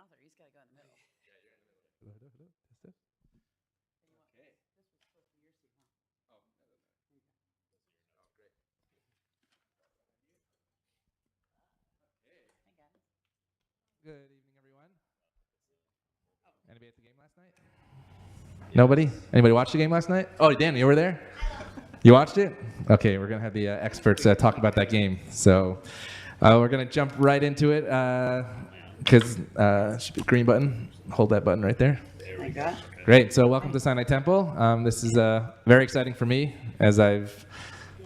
author. He's got to go in the middle. Hello. Test. Okay. This was supposed to be your seat, huh? Oh, no. Oh, great. Hey, guys. Good evening, everyone. Anybody at the game last night? Nobody? Anybody watch the game last night? Oh, Dan, you were there? You watched it? Okay, we're going to have the experts talk about that game. So we're going to jump right into it because should be green button. Hold that button right there. There we go. Great. So welcome to Sinai Temple. This is very exciting for me. As I've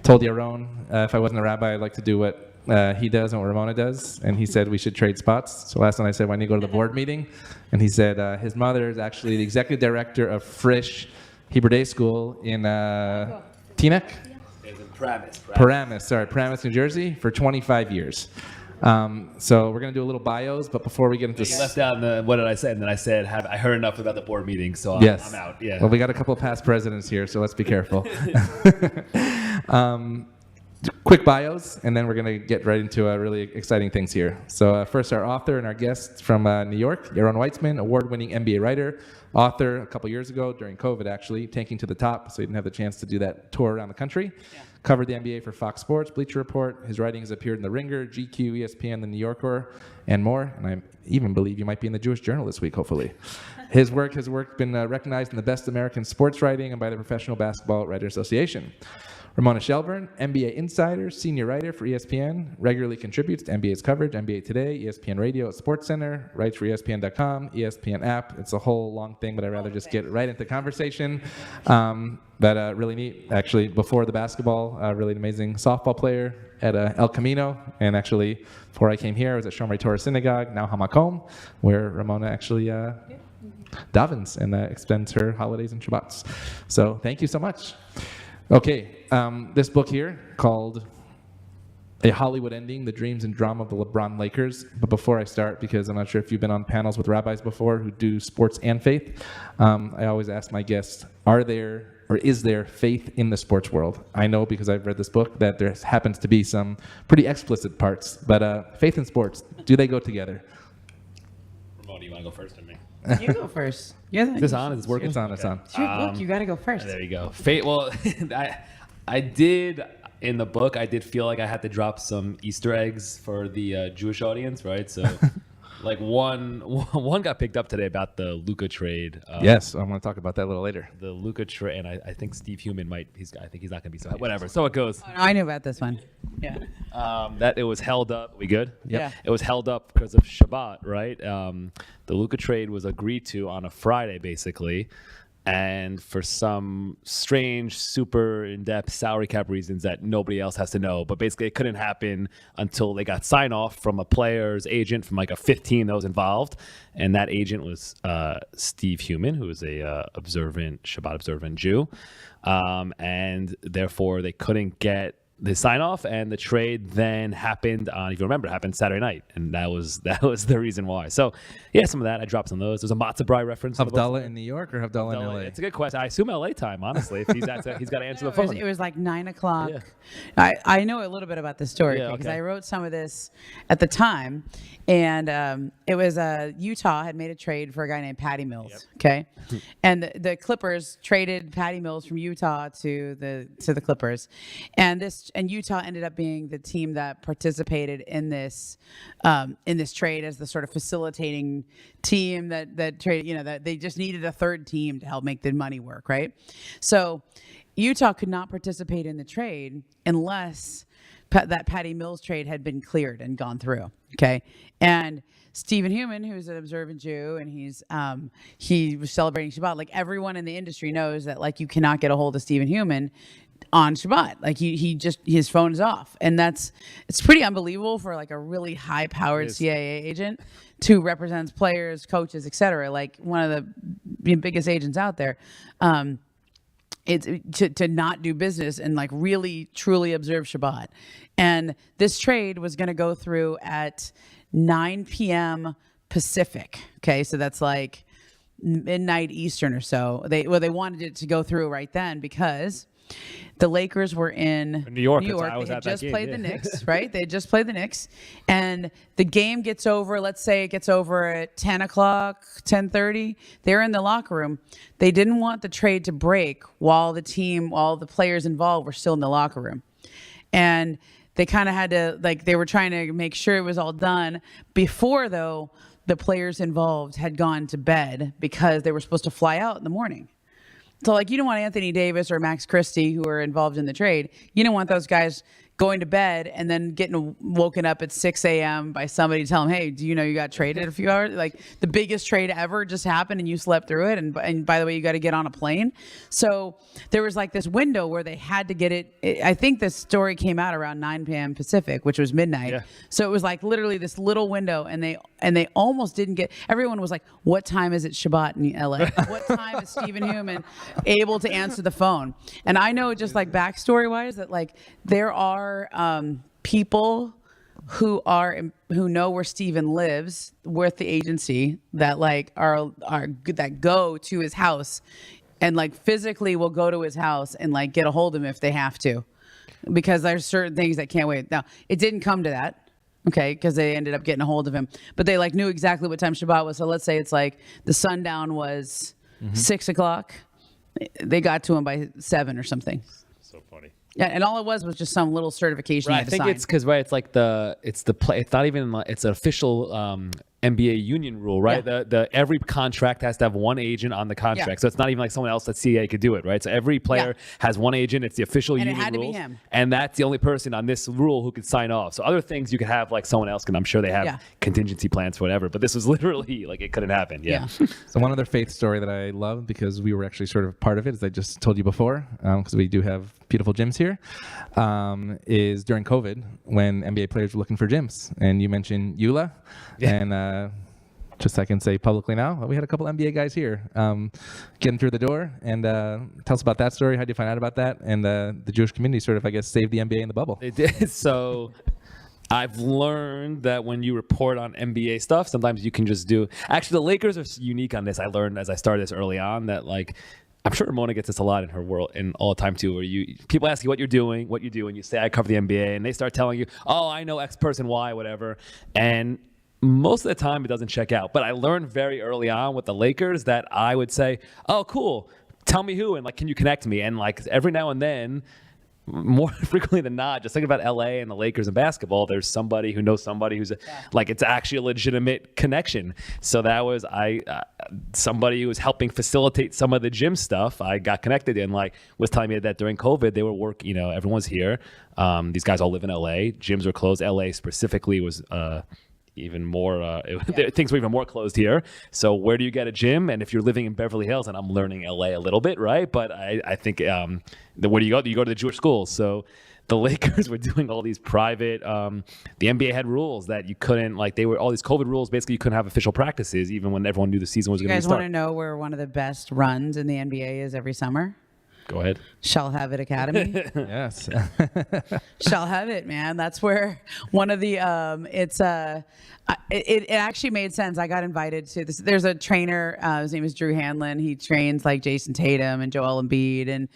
told Yaron, if I wasn't a rabbi, I'd like to do what he does and what Ramona does. And he said we should trade spots. So last night I said, why don't you go to the board meeting? And he said his mother is actually the executive director of Frisch Hebrew Day School in Teaneck? It's in Paramus. Paramus, New Jersey, for 25 years. So we're going to do a little bios, but before we get into... You left out what did I say? And then I said, I heard enough about the board meeting, so Yes. I'm out. Yeah. Well, we got a couple of past presidents here, so let's be careful. Quick bios, and then we're going to get right into really exciting things here. So first, our author and our guest from New York, Yaron Weitzman, award-winning NBA writer, author a couple years ago during COVID, actually, tanking to the top, so he didn't have the chance to do that tour around the country. Yeah. Covered the NBA for Fox Sports, Bleacher Report. His writing has appeared in The Ringer, GQ, ESPN, The New Yorker, and more. And I even believe you might be in the Jewish Journal this week, hopefully. His work has been recognized in the Best American Sports Writing and by the Professional Basketball Writers Association. Ramona Shelburne, NBA insider, senior writer for ESPN, regularly contributes to NBA's coverage, NBA Today, ESPN Radio at SportsCenter, writes for ESPN.com, ESPN app. It's a whole long thing, but I'd rather just get right into conversation. But really neat, actually, before the basketball, really amazing softball player at El Camino. And actually, before I came here, I was at Shomer Torah Synagogue, now Hamakom, where Ramona actually davens and expends her holidays and Shabbats. So thank you so much. Okay, this book here called A Hollywood Ending, The Dreams and Drama of the LeBron Lakers. But before I start, because I'm not sure if you've been on panels with rabbis before who do sports and faith, I always ask my guests, is there faith in the sports world? I know because I've read this book that there happens to be some pretty explicit parts, but faith and sports, do they go together? Ramona, do you want to go first or me? You go first. Is this on? Is this working? It's on, it's on. It's your book. You got to go first. There you go. Well, I did, in the book, I did feel like I had to drop some Easter eggs for the Jewish audience, right? So, like one got picked up today about the Luka trade. Yes, I'm going to talk about that a little later. The Luka trade, and I think Steve Human I think he's not going to be so, whatever. So it goes. Oh, no, I knew about this one. Yeah. That it was held up. We good? Yep. Yeah. It was held up because of Shabbat, right? The Luka trade was agreed to on a Friday, basically. And for some strange, super in-depth salary cap reasons that nobody else has to know. But basically, it couldn't happen until they got sign-off from a player's agent from like a 15 that was involved. And that agent was Steve Human, who is a Shabbat-observant Jew. And therefore, they couldn't get the sign off, and the trade then happened on, if you remember, happened Saturday night, and that was the reason why. So yeah, some of that I dropped some of those. There's a Matzah Brai reference. Havdalah in New York or Havdalah in LA? It's a good question. I assume LA time, honestly. If he's got to answer the phone. It was like 9:00. Yeah. I know a little bit about the story because I wrote some of this at the time, and it was Utah had made a trade for a guy named Patty Mills. Yep. Okay, and the Clippers traded Patty Mills from Utah to the Clippers, and Utah ended up being the team that participated in this trade as the sort of facilitating team that traded. That they just needed a third team to help make the money work, right? So Utah could not participate in the trade unless that Patty Mills trade had been cleared and gone through. Okay, and Stephen Human, who's an observant Jew, and he was celebrating Shabbat. Like everyone in the industry knows that like you cannot get a hold of Stephen Human on Shabbat. Like his phone is off, and it's pretty unbelievable for like a really high-powered CIA agent who represents players, coaches, etc. Like one of the biggest agents out there. It's to not do business and like really truly observe Shabbat. And this trade was going to go through at 9 p.m. Pacific. Okay, so that's like midnight Eastern or so. They wanted it to go through right then because The Lakers were in New York. New York. I was They at had that just game, played yeah. the Knicks, right? They had just played the Knicks. And the game gets over, let's say it gets over at 10 o'clock, 10:30. They're in the locker room. They didn't want the trade to break while the players involved were still in the locker room. And they kind of had to, like, they were trying to make sure it was all done before, though, the players involved had gone to bed because they were supposed to fly out in the morning. So, like, you don't want Anthony Davis or Max Christie, who are involved in the trade. You don't want those guys going to bed and then getting woken up at 6 a.m. by somebody telling them, hey, do you know you got traded a few hours? Like, the biggest trade ever just happened and you slept through it. And by the way, you got to get on a plane. So there was like this window where they had to get it. I think the story came out around 9 p.m. Pacific, which was midnight. Yeah. So it was like literally this little window, and they almost didn't get. Everyone was like, what time is it Shabbat in LA? What time is Stephen Human able to answer the phone? And I know, just like backstory wise, that like there are people who know where Stephen lives with the agency that like are that go to his house and like physically will go to his house and like get a hold of him if they have to, because there's certain things that can't wait. Now, it didn't come to that, okay, because they ended up getting a hold of him, but they like knew exactly what time Shabbat was. So let's say it's like the sundown was 6 o'clock. They got to him by 7 or something. So funny. Yeah, and all it was just some little certification. Right, you I had to think sign. it's because it's not even it's an official NBA union rule, right? Yeah. Every contract has to have one agent on the contract, Yeah. so it's not even like someone else at CA could do it, right? So every player has one agent. It's the official And it union had to be rules, him. and that's the only person on this rule who could sign off. So other things you could have like someone else can. I'm sure they have contingency plans for whatever, but this was literally like it couldn't happen. Yeah. So one other faith story that I love, because we were actually sort of part of it, as I just told you before, because we do have beautiful gyms here, is during COVID when NBA players were looking for gyms. And you mentioned EULA. And just I can say publicly now, we had a couple NBA guys here getting through the door. And tell us about that story. How did you find out about that? And the Jewish community sort of, I guess, saved the NBA in the bubble. It did. So I've learned that when you report on NBA stuff, sometimes you can just do. Actually, the Lakers are unique on this. I learned as I started this early on that, like, I'm sure Ramona gets this a lot in her world and all the time too, where people ask you what you do, and you say I cover the NBA, and they start telling you, oh, I know X person, Y, whatever, and most of the time it doesn't check out. But I learned very early on with the Lakers that I would say, oh, cool, tell me who, and like, can you connect me? And like every now and then, more frequently than not, just think about LA and the Lakers and basketball, there's somebody who knows somebody who's like, it's actually a legitimate connection. So that was somebody who was helping facilitate some of the gym stuff. I got connected and like was telling me that during COVID they were working, everyone's here. These guys all live in LA. Gyms were closed. LA specifically was even more things were even more closed here. So where do you get a gym? And if you're living in Beverly Hills, and I'm learning LA a little bit, right? But I think where do you go? You go to the Jewish schools. So the Lakers were doing all these private. The NBA had rules that you couldn't, like, they were all these COVID rules. Basically, you couldn't have official practices even when everyone knew the season was going to You be guys want to know where one of the best runs in the NBA is every summer? Go ahead. Shall Have It Academy. Yes. Shall Have It, man. That's where one of the it actually made sense. I got invited to this. There's a trainer. His name is Drew Hanlon. He trains like Jason Tatum and Joel Embiid and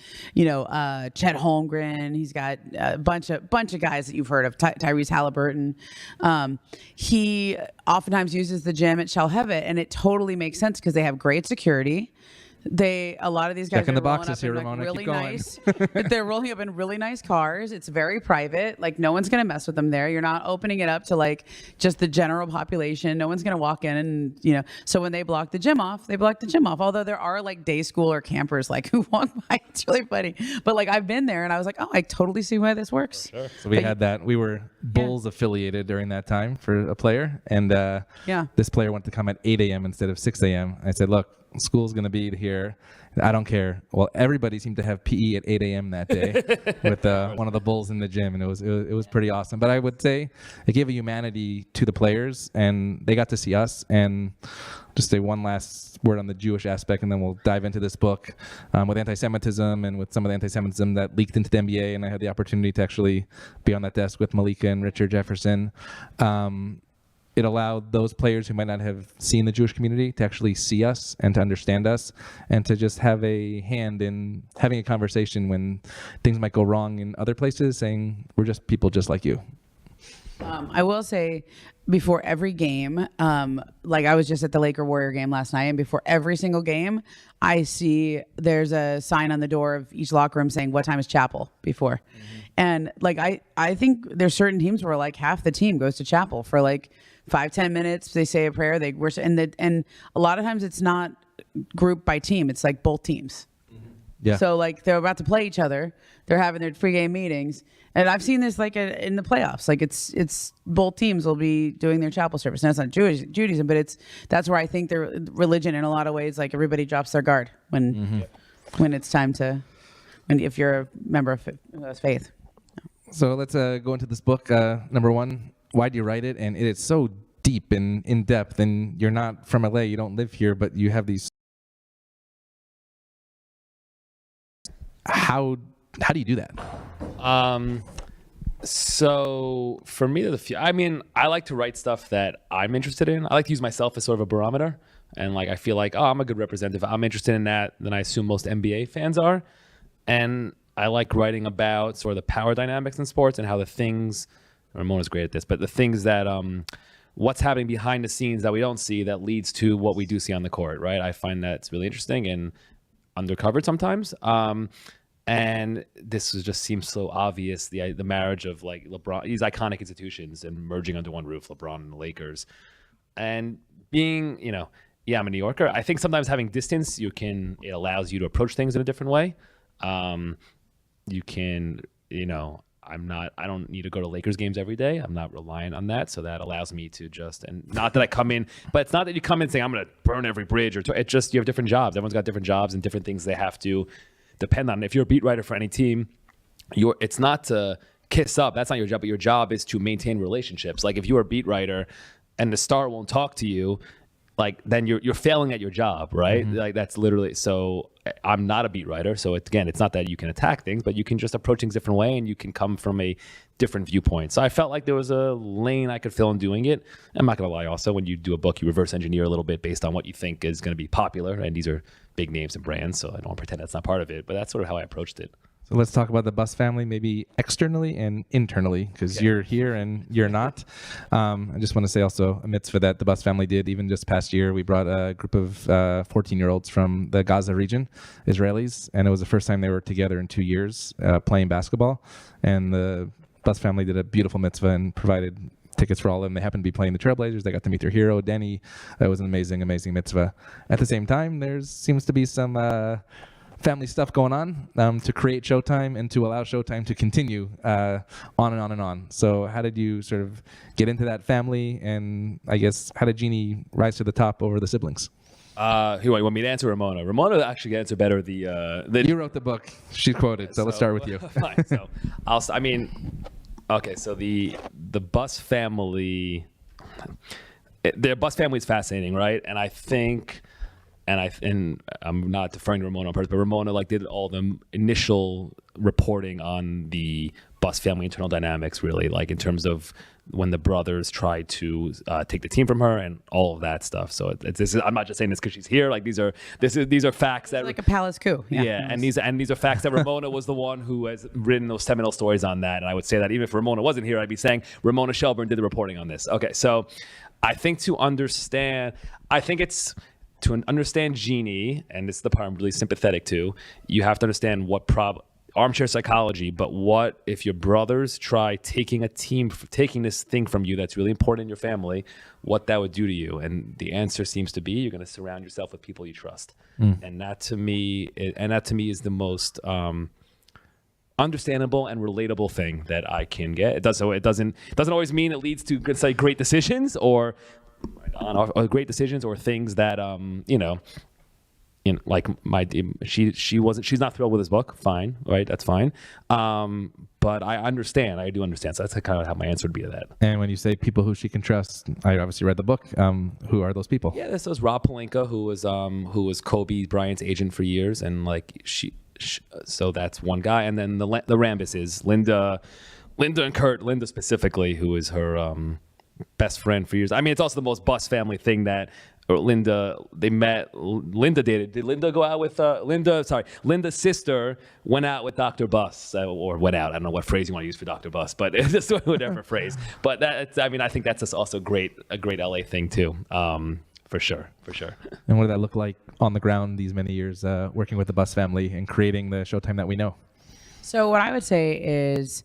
Chet Holmgren. He's got a bunch of guys that you've heard of. Tyrese Halliburton. He oftentimes uses the gym at Shall Have It, and it totally makes sense because they have great security. A lot of these guys Checking are the rolling boxes up here, in like Ramona. really Keep going. nice. They're rolling up in really nice cars. It's very private. Like, no one's gonna mess with them there. You're not opening it up to like just the general population. No one's gonna walk in and So when they block the gym off, they block the gym off. Although there are like day school or campers like who walk by. It's really funny. But like I've been there and I was like, oh, I totally see why this works. Sure. So we had that. We were Bulls affiliated during that time for a player, and this player wanted to come at 8 a.m. instead of 6 a.m. I said, look, school's going to be here. I don't care. Well, everybody seemed to have PE at 8 a.m. that day with one of the Bulls in the gym, and it was pretty awesome. But I would say it gave a humanity to the players, and they got to see us. And just say one last word on the Jewish aspect, and then we'll dive into this book with anti-Semitism and with some of the anti-Semitism that leaked into the NBA. And I had the opportunity to actually be on that desk with Malika and Richard Jefferson. it allowed those players who might not have seen the Jewish community to actually see us and to understand us and to just have a hand in having a conversation when things might go wrong in other places, saying we're just people just like you. I will say, before every game, like I was just at the Laker Warrior game last night, and before every single game, I see there's a sign on the door of each locker room saying, "What time is chapel?" before. Mm-hmm. And like I think there's certain teams where like half the team goes to chapel for like 5-10 minutes. They say a prayer. They worship, and a lot of times it's not group by team. It's like both teams. Yeah. So like they're about to play each other. They're having their pregame meetings, and I've seen this like in the playoffs. Like it's both teams will be doing their chapel service. And it's not Judaism, but that's where I think their religion in a lot of ways, like everybody drops their guard when it's time to, if you're a member of faith. So let's go into this book. Number one, why do you write it? And it is so deep and in depth. And you're not from LA. You don't live here, but you have these. How do you do that? So for me, I like to write stuff that I'm interested in. I like to use myself as sort of a barometer. And like, I feel like, oh, I'm a good representative. I'm interested in that. Then I assume most NBA fans are. And I like writing about sort of the power dynamics in sports and how the things, Ramona's great at this, but the things that, what's happening behind the scenes that we don't see that leads to what we do see on the court, right? I find that it's really interesting and undercovered sometimes. And this just seems so obvious, the marriage of like LeBron, these iconic institutions and merging under one roof, LeBron and the Lakers. And being, I'm a New Yorker. I think sometimes having distance, it allows you to approach things in a different way. You can, I don't need to go to Lakers games every day. I'm not reliant on that. So that allows me to and not that I come in, but it's not that you come in saying, I'm going to burn every bridge it's just, you have different jobs. Everyone's got different jobs and different things they have to depend on. If you're a beat writer for any team, it's not to kiss up. That's not your job, but your job is to maintain relationships. Like if you're a beat writer and the star won't talk to you, like then you're failing at your job, right? Mm-hmm. Like that's literally, so I'm not a beat writer. So it's not that you can attack things, but you can just approach things a different way and you can come from a different viewpoint. So I felt like there was a lane I could fill in doing it. I'm not gonna lie also, when you do a book, you reverse engineer a little bit based on what you think is gonna be popular. And these are big names and brands, so I don't want to pretend that's not part of it, but that's sort of how I approached it. So let's talk about the Bus family, maybe externally and internally, because you're here and you're not. I just want to say also a mitzvah that the Bus family did. Even just past year, we brought a group of 14-year-olds from the Gaza region, Israelis, and it was the first time they were together in 2 years playing basketball. And the Bus family did a beautiful mitzvah and provided tickets for all of them. They happened to be playing the Trailblazers. They got to meet their hero, Denny. That was an amazing, amazing mitzvah. At the same time, there seems to be some family stuff going on to create Showtime and to allow Showtime to continue on and on and on. So how did you sort of get into that family? And I guess, how did Jeannie rise to the top over the siblings? You want me to answer Ramona? Ramona actually can answer better You wrote the book. She's quoted, so let's start with you. Fine. So okay, so the Bus family, the Bus family is fascinating, right? And I think, and I'm not deferring to Ramona on purpose, but Ramona did all the initial reporting on the Bus family internal dynamics, really, in terms of when the brothers tried to take the team from her and all of that stuff. So I'm not just saying this because she's here. These are facts that like a palace coup. Yeah, and these are facts that Ramona was the one who has written those seminal stories on that. And I would say that even if Ramona wasn't here, I'd be saying Ramona Shelburne did the reporting on this. Okay, so I think to understand Jeannie, and this is the part I'm really sympathetic to, you have to understand armchair psychology, but what if your brothers try taking this thing from you that's really important in your family, what that would do to you? And the answer seems to be you're going to surround yourself with people you trust. And that to me is the most understandable and relatable thing that I can get. It doesn't always mean it leads to great decisions or great decisions or things that she's not thrilled with this book. Fine, right? That's fine. But I do understand. So that's kind of how my answer would be to that. And when you say people who she can trust, I obviously read the book. Who are those people? Yeah, this was Rob Pelinka, who was Kobe Bryant's agent for years, and so that's one guy. And then the Rambus is Linda and Kurt. Linda specifically, who is her best friend for years. I mean, it's also the most Bus family thing that Linda dated. Did Linda go out with Linda's sister went out with Dr. Bus, or went out. I don't know what phrase you want to use for Dr. Bus, but it's just whatever phrase. But I think that's just also a great LA thing too. For sure. And what did that look like on the ground these many years working with the Bus family and creating the Showtime that we know? So what I would say is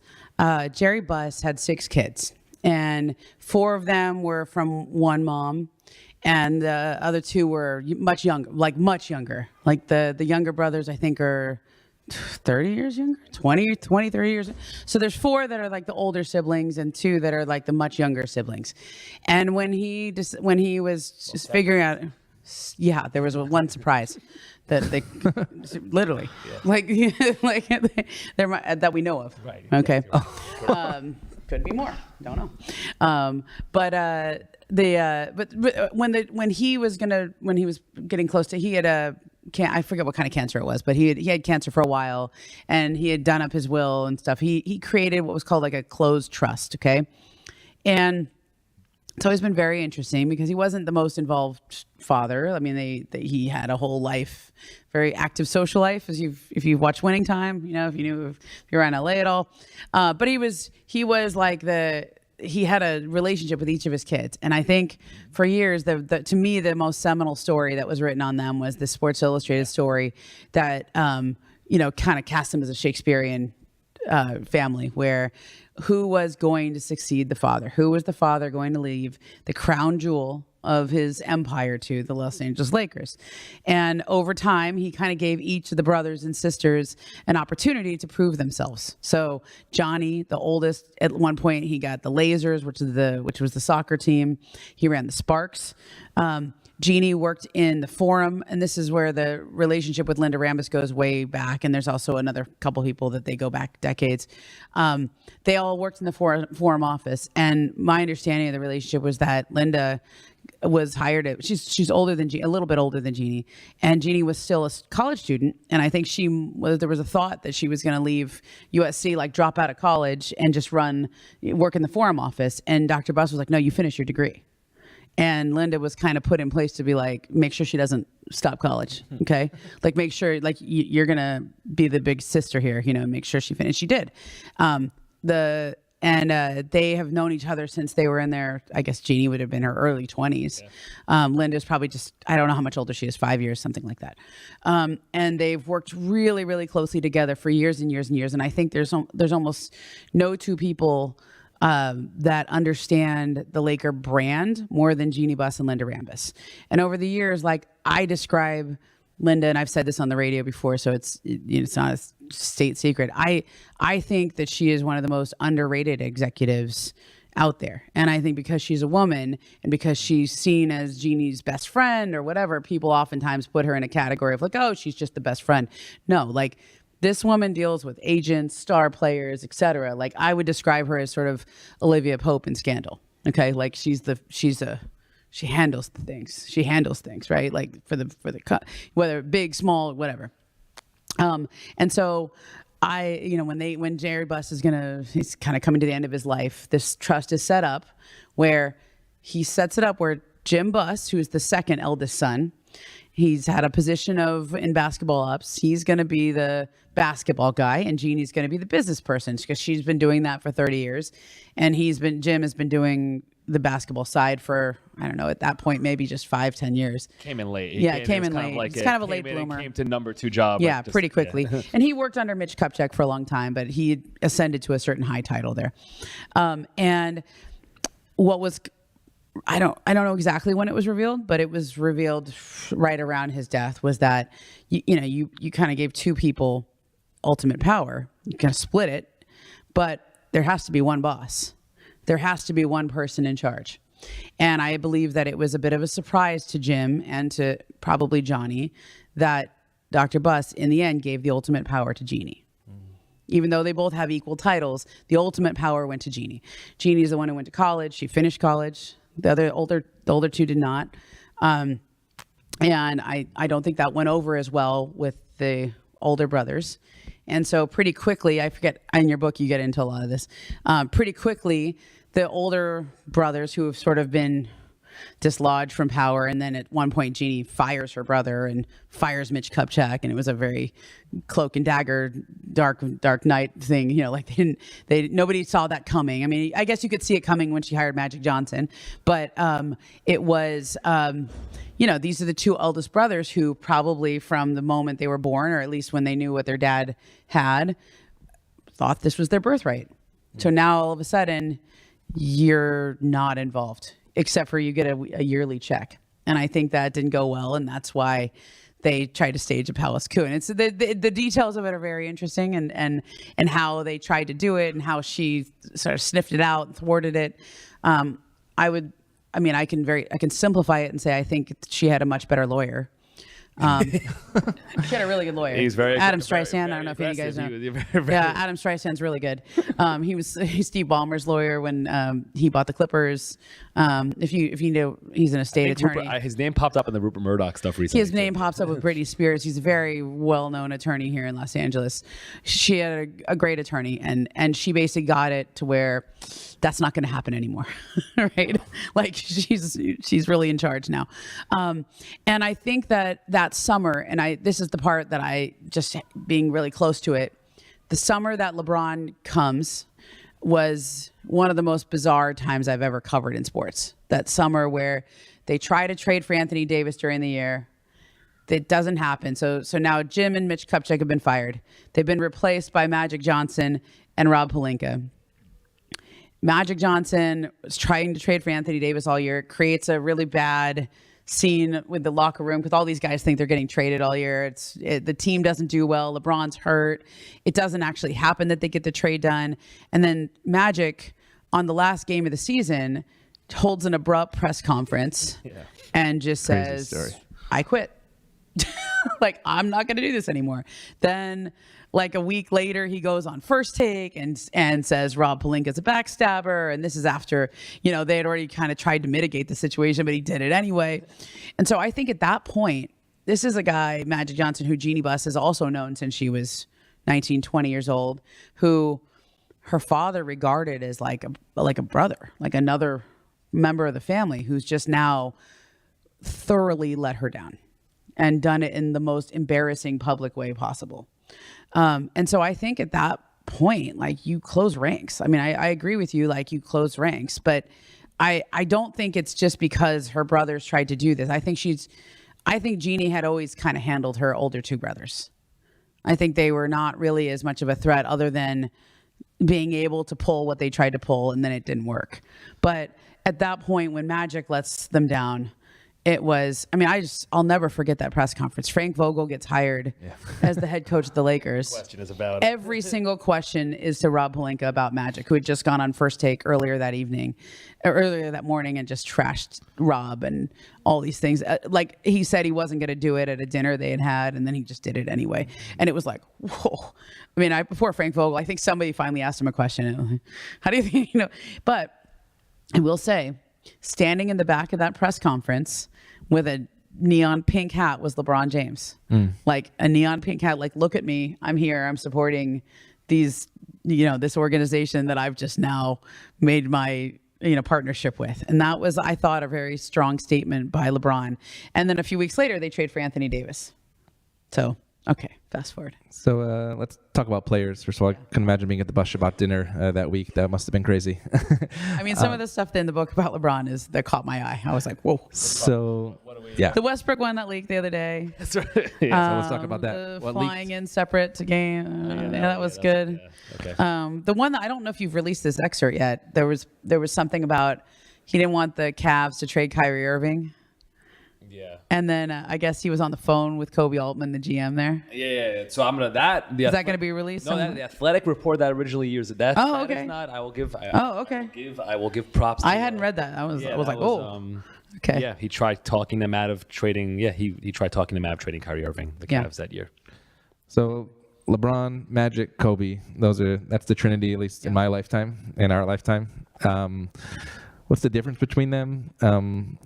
Jerry Buss had 6 kids, and 4 of them were from one mom, and the other 2 were much younger. Like the younger brothers, I think, are 30 years younger, 20, 30 years. So there's 4 that are like the older siblings and 2 that are like the much younger siblings. And when he was just figuring out, yeah, there was one surprise that they literally that we know of. Right. Okay. Could be more. Don't know. But when he was getting close to, he had I forget what kind of cancer it was, but he had cancer for a while, and he had done up his will and stuff. He created what was called like a closed trust. Okay. And it's always been very interesting because he wasn't the most involved father. I mean, he had a whole life, very active social life, if you've watched Winning Time, if you're around LA at all. But he was like he had a relationship with each of his kids. And I think for years, to me, the most seminal story that was written on them was the Sports Illustrated story that, kind of cast them as a Shakespearean family, where who was going to succeed the father? Who was the father going to leave the crown jewel of his empire to the Los Angeles Lakers? And over time, he kind of gave each of the brothers and sisters an opportunity to prove themselves. So Johnny, the oldest, at one point he got the Lasers, which was the soccer team. He ran the Sparks. Jeannie worked in the Forum, and this is where the relationship with Linda Rambis goes way back. And there's also another couple people that they go back decades. They all worked in the Forum office, and my understanding of the relationship was that Linda was hired she's older than a little bit older than Jeannie, and Jeannie was still a college student, and I think there was a thought that she was going to leave USC, like drop out of college and just work in the Forum office. And Dr. Buss was like, no, you finish your degree. And Linda was kind of put in place to be like, make sure she doesn't stop college. Okay. Like, make sure, like, you're going to be the big sister here, make sure she finished. She did. They have known each other since they were in their, I guess Jeannie would have been her early 20s. Yeah. Linda's probably just, I don't know how much older she is, 5 years, something like that. And they've worked really, really closely together for years and years and years. And I think there's almost no 2 people that understand the Laker brand more than Jeannie Buss and Linda Rambis. And over the years, like, I describe Linda, and I've said this on the radio before, so it's not a state secret. I think that she is one of the most underrated executives out there. And I think because she's a woman and because she's seen as Jeannie's best friend or whatever, people oftentimes put her in a category of like, oh, she's just the best friend. No, like, this woman deals with agents, star players, etc. Like, I would describe her as sort of Olivia Pope in Scandal. Okay, like she handles things. She handles things, right? Like for the whether big, small, whatever. And so when Jerry Buss he's kind of coming to the end of his life, this trust is set up where he sets it up where Jim Buss, who is the second eldest son, he's had a position in basketball ops. He's going to be the basketball guy, and Jeannie's going to be the business person because she's been doing that for 30 years. And Jim has been doing the basketball side for, I don't know, at that point, maybe just 5-10 years. Came in late. Came in late. It's kind of a late bloomer. Came to number 2 job. Yeah, pretty quickly. And he worked under Mitch Kupchak for a long time, but he ascended to a certain high title there. And what was... I don't know exactly when it was revealed, but it was revealed right around his death, was that you kind of gave 2 people ultimate power. You kind of split it, but there has to be one boss. There has to be one person in charge. And I believe that it was a bit of a surprise to Jim and to probably Johnny that Dr. Buss in the end gave the ultimate power to Jeannie. Even though they both have equal titles, the ultimate power went to Jeannie. Jeannie's the one who went to college. She finished college. The older 2 did not. And I don't think that went over as well with the older brothers. And so pretty quickly, I forget, in your book you get into a lot of this, pretty quickly the older brothers who have sort of been dislodged from power, and then at one point Jeannie fires her brother and fires Mitch Kupchak, and it was a very cloak and dagger, dark night thing. Like nobody saw that coming. I mean, I guess you could see it coming when she hired Magic Johnson, but it was these are the two eldest brothers who probably from the moment they were born, or at least when they knew what their dad had, thought this was their birthright. So now all of a sudden you're not involved, except for you get a yearly check. And I think that didn't go well, and that's why they tried to stage a palace coup. And it's the details of it are very interesting, and how they tried to do it and how she sort of sniffed it out and thwarted it. I can simplify it and say I think she had a much better lawyer. She had a really good lawyer. He's very Adam very, Streisand. very I don't know if you guys know. Yeah, Adam Streisand's really good. He's Steve Ballmer's lawyer when he bought the Clippers. If you know, he's an estate attorney. His name popped up in the Rupert Murdoch stuff recently. His name pops up with Britney Spears. He's a very well-known attorney here in Los Angeles. She had a great attorney, and she basically got it to where that's not going to happen anymore, right? Like she's really in charge now. And I think that summer, and this is the part that I just being really close to it, the summer that LeBron comes was one of the most bizarre times I've ever covered in sports. That summer where they try to trade for Anthony Davis during the year. It doesn't happen. So now Jim and Mitch Kupchak have been fired. They've been replaced by Magic Johnson and Rob Pelinka. Magic Johnson was trying to trade for Anthony Davis all year. It creates a really bad scene with the locker room because all these guys think they're getting traded all year. The team doesn't do well. LeBron's hurt. It doesn't actually happen that they get the trade done. And then Magic, on the last game of the season, holds an abrupt press conference and just says, I quit. Like, I'm not going to do this anymore. Then, like a week later, he goes on First Take and says Rob Pelinka's a backstabber. And this is after, they had already kind of tried to mitigate the situation, but he did it anyway. And so I think at that point, this is a guy, Magic Johnson, who Jeannie Buss has also known since she was 19, 20 years old, who her father regarded as like a brother, like another member of the family who's just now thoroughly let her down and done it in the most embarrassing public way possible. And so I think at that point, like, you close ranks. I mean, I agree with you, like, you close ranks, but I don't think it's just because her brothers tried to do this. I think Jeannie had always kind of handled her older two brothers. I think they were not really as much of a threat other than being able to pull what they tried to pull, and then it didn't work. But at that point, when Magic lets them down, it was, I'll never forget that press conference. Frank Vogel gets hired as the head coach of the Lakers. Question is about Every single question is to Rob Pelinka about Magic, who had just gone on First Take earlier that morning and just trashed Rob and all these things. Like, he said he wasn't going to do it at a dinner they had, and then he just did it anyway. And it was like, whoa. Before Frank Vogel, I think somebody finally asked him a question. How do you think, But I will say, standing in the back of that press conference with a neon pink hat was LeBron James. Like a neon pink hat, like, look at me, I'm here, I'm supporting these, this organization that I've just now made my, partnership with. And that was, I thought, a very strong statement by LeBron. And then a few weeks later, they trade for Anthony Davis. So, okay, fast forward. So let's talk about players. First of all, I couldn't imagine being at the Bus Shabbat dinner that week. That must have been crazy. Some of the stuff in the book about LeBron that caught my eye. I was like, whoa. So, the Westbrook one that leaked the other day. That's right. So let's talk about that. What flying in separate to game. That was good. Okay. The one that I don't know if you've released this excerpt yet. There was something about he didn't want the Cavs to trade Kyrie Irving. Yeah. And then I guess he was on the phone with Kobe Altman, the GM there. Yeah. So I'm gonna is that gonna be released? No, the Athletic report that originally used it. That okay. is not. I will give. Okay. I will give props. I hadn't read that. I was like, oh. Okay. Yeah, he tried talking them out of trading. Yeah, he tried talking them out of trading Kyrie Irving, the Cavs that year. So LeBron, Magic, Kobe. That's the trinity, at least in my lifetime, in our lifetime. What's the difference between them?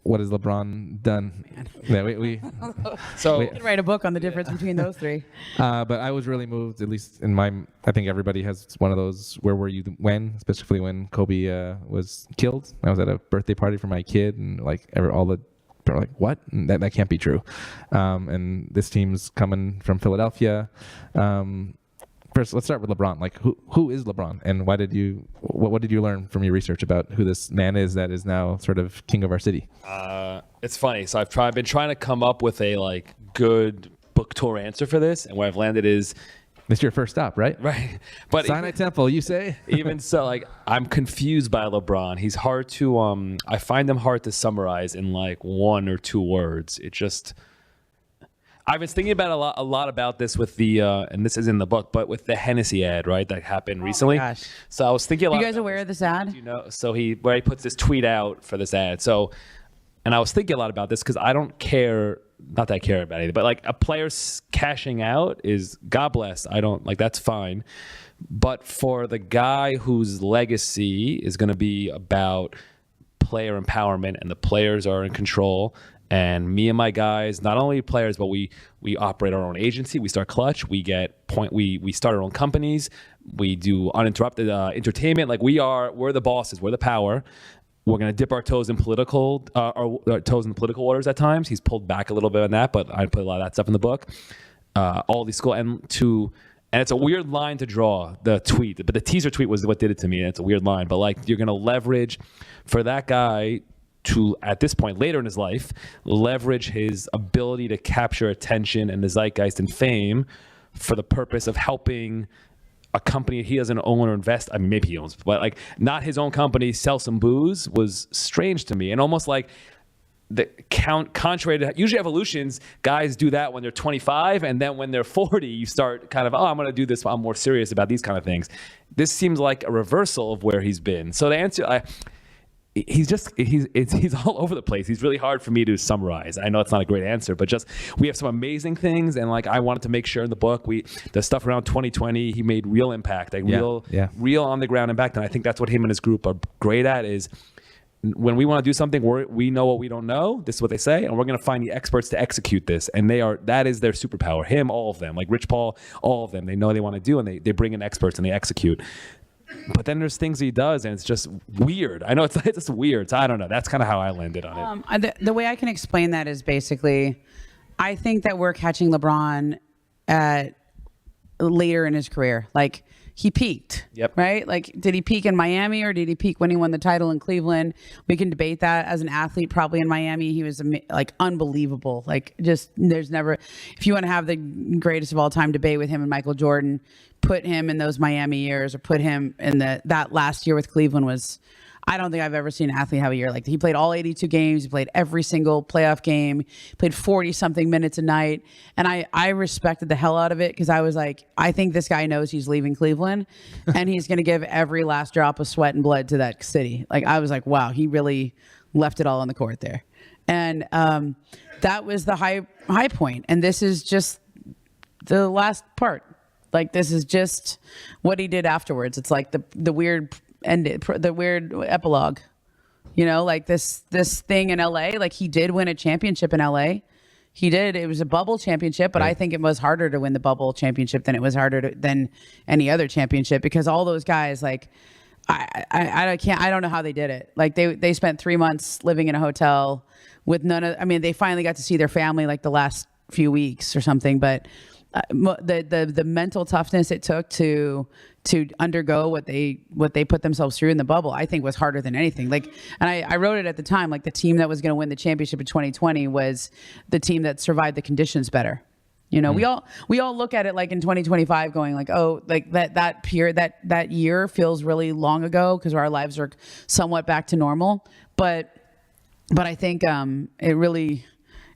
what has LeBron done? Yeah, we could write a book on the difference between those three. But I was really moved, at least in my. I think everybody has one of those. Where were you when? Especially when Kobe was killed. I was at a birthday party for my kid, and all the people were like, "What? That can't be true." And this team's coming from Philadelphia. First, let's start with LeBron. Like, who is LeBron, and what did you learn from your research about who this man is that is now sort of king of our city? It's funny. So I've been trying to come up with a good book tour answer for this, and where I've landed is this is your first stop, right? Right. But Sinai Temple, you say? Even so, I'm confused by LeBron. He's hard to I find him hard to summarize in one or two words. It just. I've been thinking about a lot about this with the and this is in the book, but with the Hennessy ad, right, that happened recently. My gosh. So I was thinking a lot. You guys aware of this ad? So where he puts this tweet out for this ad. So, and I was thinking a lot about this because I don't care, not that I care about it, but a player's cashing out is God bless. I don't that's fine, but for the guy whose legacy is going to be about player empowerment and the players are in control. And me and my guys, not only players, but we operate our own agency. We start Clutch. We start our own companies. We do uninterrupted entertainment. We're the bosses. We're the power. We're gonna dip our toes in political waters at times. He's pulled back a little bit on that, but I put a lot of that stuff in the book. All these schools and it's a weird line to draw, the tweet, but the teaser tweet was what did it to me. And it's a weird line, but you're gonna leverage for that guy to, at this point later in his life, leverage his ability to capture attention and the zeitgeist and fame for the purpose of helping a company he doesn't own or invest. I mean, maybe he owns, but not his own company, sell some booze was strange to me. And almost contrary to usually evolutions, guys do that when they're 25, and then when they're 40, you start kind of, I'm going to do this. I'm more serious about these kind of things. This seems like a reversal of where he's been. So the answer, he's all over the place. He's really hard for me to summarize. I know it's not a great answer, but just we have some amazing things, and I wanted to make sure in the book the stuff around 2020 he made real impact, real on the ground impact, and I think that's what him and his group are great at. Is when we want to do something, we know what we don't know. This is what they say, and we're going to find the experts to execute this, and that is their superpower. Him, all of them, like Rich Paul, all of them. They know what they want to do, and they bring in experts and they execute. But then there's things he does, and it's just weird. I know it's just weird. So I don't know. That's kind of how I landed on it. The way I can explain that is basically, I think that we're catching LeBron at later in his career. He peaked. Yep. Right? Did he peak in Miami, or did he peak when he won the title in Cleveland? We can debate that. As an athlete, probably in Miami, he was unbelievable. There's never, if you want to have the greatest of all time debate with him and Michael Jordan, put him in those Miami years, or put him in that last year with Cleveland was, I don't think I've ever seen an athlete have a year like that. He played all 82 games. He played every single playoff game. He played 40-something minutes a night. And I respected the hell out of it, because I was like, I think this guy knows he's leaving Cleveland and he's going to give every last drop of sweat and blood to that city. I was like, wow, he really left it all on the court there. And that was the high point. And this is just the last part. This is just what he did afterwards. It's the weird the weird epilogue, this thing in LA. He did win a championship in LA. He did. It was a bubble championship, but right. I think it was harder to win the bubble championship than it was than any other championship, because all those guys, I don't know how they did it. They spent 3 months living in a hotel with they finally got to see their family the last few weeks or something, but the mental toughness it took to undergo what they put themselves through in the bubble, I think was harder than anything. And I wrote it at the time, the team that was going to win the championship in 2020 was the team that survived the conditions better. We all look at it in 2025 going that period, that year feels really long ago because our lives are somewhat back to normal. But I think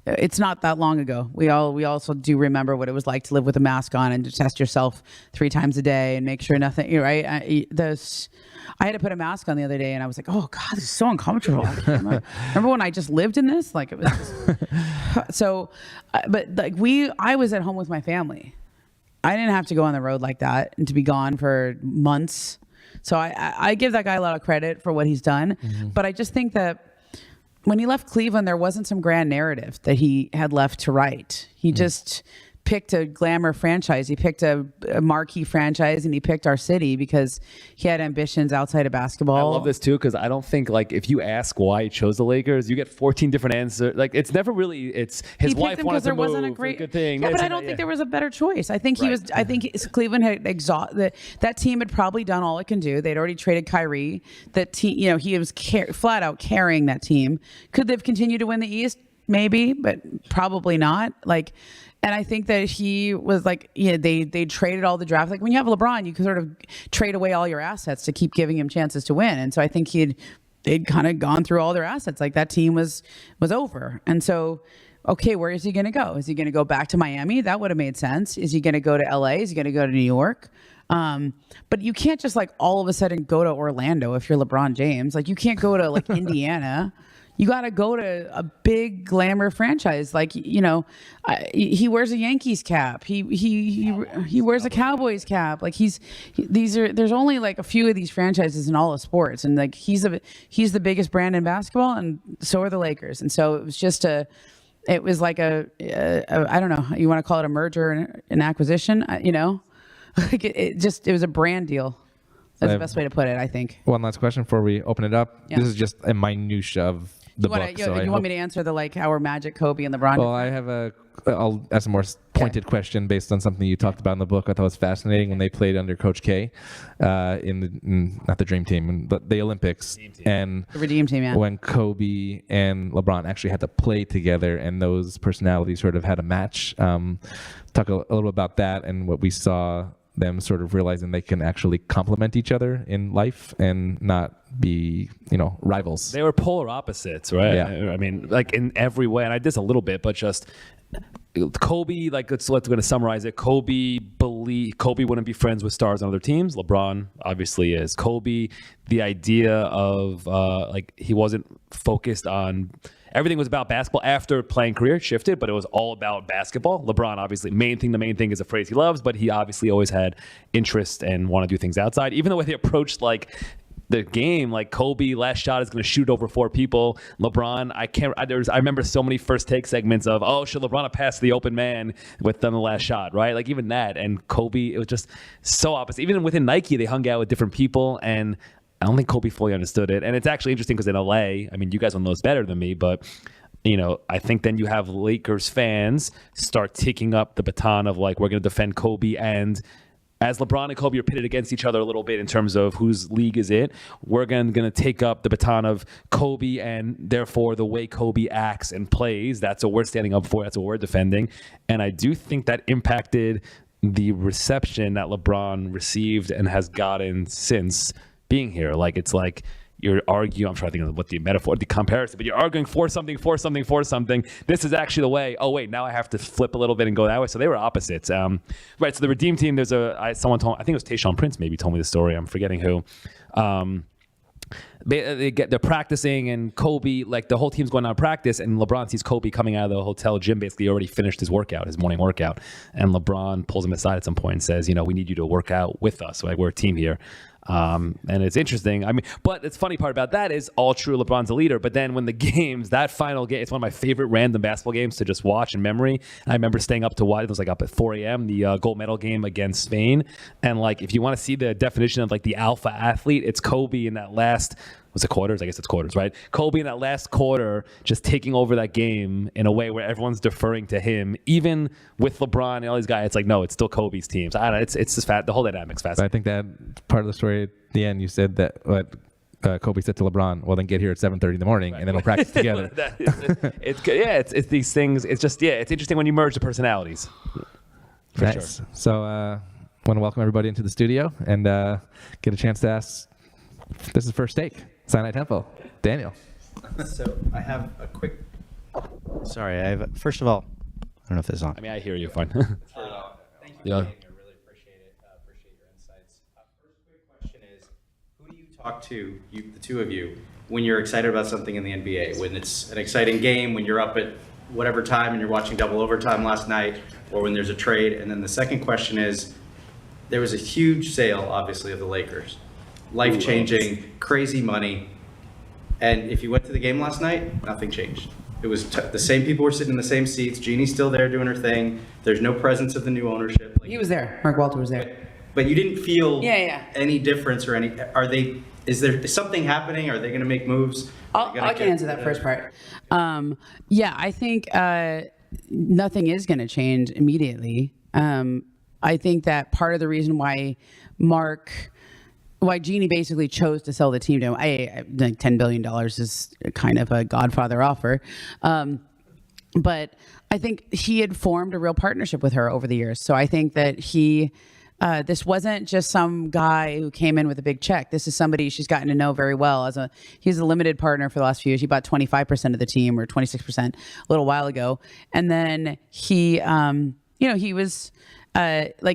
it's not that long ago. We also do remember what it was like to live with a mask on and to test yourself 3 times a day and make sure nothing, right? I had to put a mask on the other day and I was like, oh God, this is so uncomfortable. Remember when I just lived in this? It was just, so, but I was at home with my family. I didn't have to go on the road like that and to be gone for months. So I give that guy a lot of credit for what he's done. Mm-hmm. But I just think that when he left Cleveland, there wasn't some grand narrative that he had left to write. He just picked a glamour franchise. He picked a marquee franchise, and he picked our city because he had ambitions outside of basketball. I love this too, because I don't think, like, if you ask why he chose the Lakers, you get 14 different answers. Like, it's never really, it's his wife wanted to move. Wasn't a great good thing. Yeah, but I don't think there was a better choice. I think I think Cleveland had that team had probably done all it can do. They'd already traded Kyrie. That team, he was flat out carrying that team. Could they've continued to win the East? Maybe, but probably not. Like, and I think that he was like, they traded all the draft. Like, when you have LeBron, you can sort of trade away all your assets to keep giving him chances to win. And so I think they'd kind of gone through all their assets. Like, that team was over. And so, okay, where is he going to go? Is he going to go back to Miami? That would have made sense. Is he going to go to LA? Is he going to go to New York? But you can't just like all of a sudden go to Orlando if you're LeBron James. Like, you can't go to like Indiana. You got to go to a big glamour franchise. Like, he wears a Yankees cap. He wears a Cowboys cap. Like, there's only like a few of these franchises in all of sports. And like, he's the biggest brand in basketball, and so are the Lakers. And so it was just it was like a I don't know, you want to call it a merger and an acquisition, like it was a brand deal. That's the best way to put it, I think. One last question before we open it up. Yeah. This is just a minutia of the book. You want me to answer the like our Magic, Kobe, and LeBron? Well, I'll ask a more pointed question based on something you talked about in the book. I thought was fascinating when they played under Coach K, not the Dream Team, but the Olympics and the Redeem Team. Yeah. When Kobe and LeBron actually had to play together, and those personalities sort of had a match. Talk a little bit about that and what we saw them sort of realizing they can actually complement each other in life and not be, rivals. They were polar opposites, right? Yeah. I mean, like in every way, and I did this a little bit, but just Kobe, like let's going to summarize it. Kobe wouldn't be friends with stars on other teams. LeBron obviously is. Kobe, the idea of he wasn't focused on. Everything was about basketball. After playing career, it shifted, but it was all about basketball. LeBron, obviously, the main thing is a phrase he loves, but he obviously always had interest and want to do things outside. Even the way they approached the game, like Kobe, last shot is going to shoot over 4 people. LeBron, I remember so many first take segments of, should LeBron have passed the open man with them the last shot, right? Like even that. And Kobe, it was just so opposite. Even within Nike, they hung out with different people, and I don't think Kobe fully understood it. And it's actually interesting because in LA, I mean, you guys will know this better than me, but I think then you have Lakers fans start taking up the baton of like, we're going to defend Kobe. And as LeBron and Kobe are pitted against each other a little bit in terms of whose league is it, we're going to take up the baton of Kobe, and therefore the way Kobe acts and plays, that's what we're standing up for. That's what we're defending. And I do think that impacted the reception that LeBron received and has gotten since being here. Like, it's like you're arguing, I'm trying to think of what the metaphor, the comparison, but you're arguing for something. This is actually the way. Oh wait, now I have to flip a little bit and go that way. So they were opposites. Right. So the Redeem Team, someone told, I think it was Tayshaun Prince maybe told me the story. I'm forgetting who. They're practicing, and Kobe, like the whole team's going on practice, and LeBron sees Kobe coming out of the hotel gym, basically already finished his morning workout, and LeBron pulls him aside at some point and says, we need you to work out with us. Like, we're a team here. And it's interesting. I mean, but it's funny part about that is all true. LeBron's a leader, but then when the games, that final game, it's one of my favorite random basketball games to just watch in memory. I remember staying up to watch. It was like up at 4 a.m. the gold medal game against Spain. And like, if you want to see the definition of like the alpha athlete, it's Kobe in that last. Was it quarters? I guess it's quarters, right? Kobe in that last quarter just taking over that game in a way where everyone's deferring to him. Even with LeBron and all these guys, it's like, no, it's still Kobe's team. So I don't know, it's just the whole dynamic's fascinating. I think that part of the story at the end, you said that what Kobe said to LeBron, well, then get here at 7:30 in the morning, and then we'll practice together. It's good. Yeah, it's these things. It's just, it's interesting when you merge the personalities. For nice. Sure. So I want to welcome everybody into the studio and get a chance to ask. This is First Take. Sinai Temple. Daniel. So I have a quick. Sorry, first of all, I don't know if this is on. I mean, I hear you fine. Thank you for being here. Really appreciate it. Appreciate your insights. First quick question is, who do you talk to, the two of you, when you're excited about something in the NBA? When it's an exciting game, when you're up at whatever time and you're watching double overtime last night, or when there's a trade? And then the second question is, there was a huge sale, obviously, of the Lakers. Life-changing, crazy money. And if you went to the game last night, nothing changed. It was the same people were sitting in the same seats. Jeannie's still there doing her thing. There's no presence of the new ownership. He was there. Mark Walter was there. But you didn't feel any difference or any. Is there something happening? Are they going to make moves? I can answer that first part. I think nothing is going to change immediately. I think that part of the reason why Jeannie basically chose to sell the team to him, like $10 billion is kind of a Godfather offer. But I think he had formed a real partnership with her over the years. So I think that this wasn't just some guy who came in with a big check. This is somebody she's gotten to know very well. He's a limited partner for the last few years. He bought 25% of the team, or 26% a little while ago. And then he was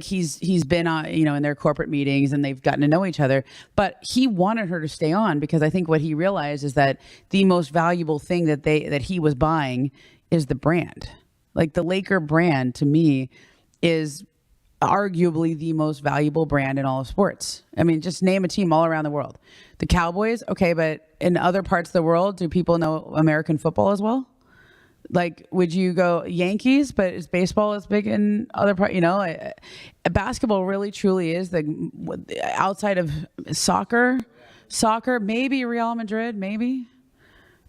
he's been on, in their corporate meetings, and they've gotten to know each other. But he wanted her to stay on because I think what he realized is that the most valuable thing that he was buying is the brand. Like, the Laker brand to me is arguably the most valuable brand in all of sports. I mean, just name a team all around the world. The Cowboys, okay, but in other parts of the world, do people know American football as well? Like, would you go Yankees, but is baseball as big in other parts? Basketball really truly is outside of soccer, maybe Real Madrid, maybe.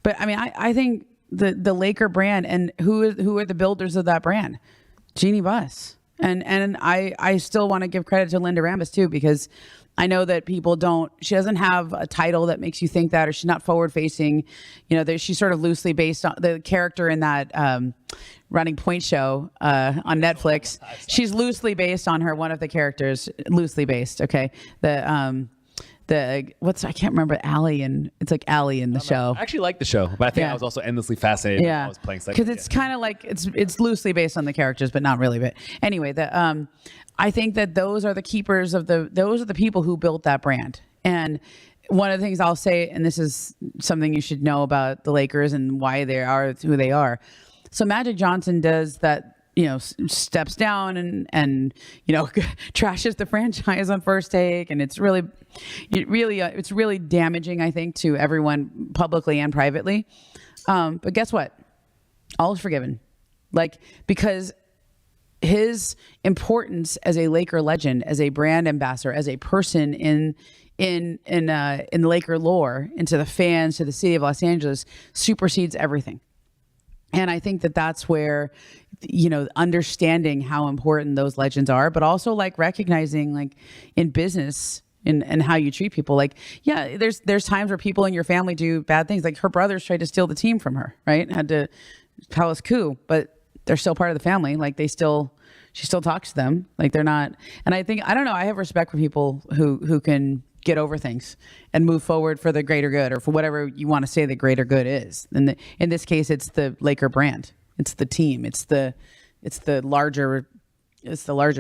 But I mean, I think the Laker brand, and who are the builders of that brand? Jeannie Buss. And I still want to give credit to Linda Rambis too, because I know that she doesn't have a title that makes you think that, or she's not forward facing. She's sort of loosely based on the character in that Running Point show on Netflix. She's loosely based on one of the characters, loosely based. Okay. I can't remember Allie, and it's like Allie in the show. I actually like the show, but I think I was also endlessly fascinated when I was playing. Because it's kind of like it's loosely based on the characters, but not really. But anyway, I think that those are the keepers of those are the people who built that brand. And one of the things I'll say, and this is something you should know about the Lakers and why they are who they are. So Magic Johnson does that. Steps down and trashes the franchise on First Take, and it's really damaging, I think, to everyone publicly and privately. But guess what? All is forgiven, because his importance as a Laker legend, as a brand ambassador, as a person in Laker lore, and to the fans, to the city of Los Angeles, supersedes everything. And I think that that's where, understanding how important those legends are, but also recognizing in business and how you treat people. There's times where people in your family do bad things. Like, her brothers tried to steal the team from her, right? Had to palace coup, but they're still part of the family. She still talks to them. They're not. And I don't know. I have respect for people who can get over things and move forward for the greater good, or for whatever you want to say the greater good is. And in this case, it's the Laker brand. It's the team. It's the larger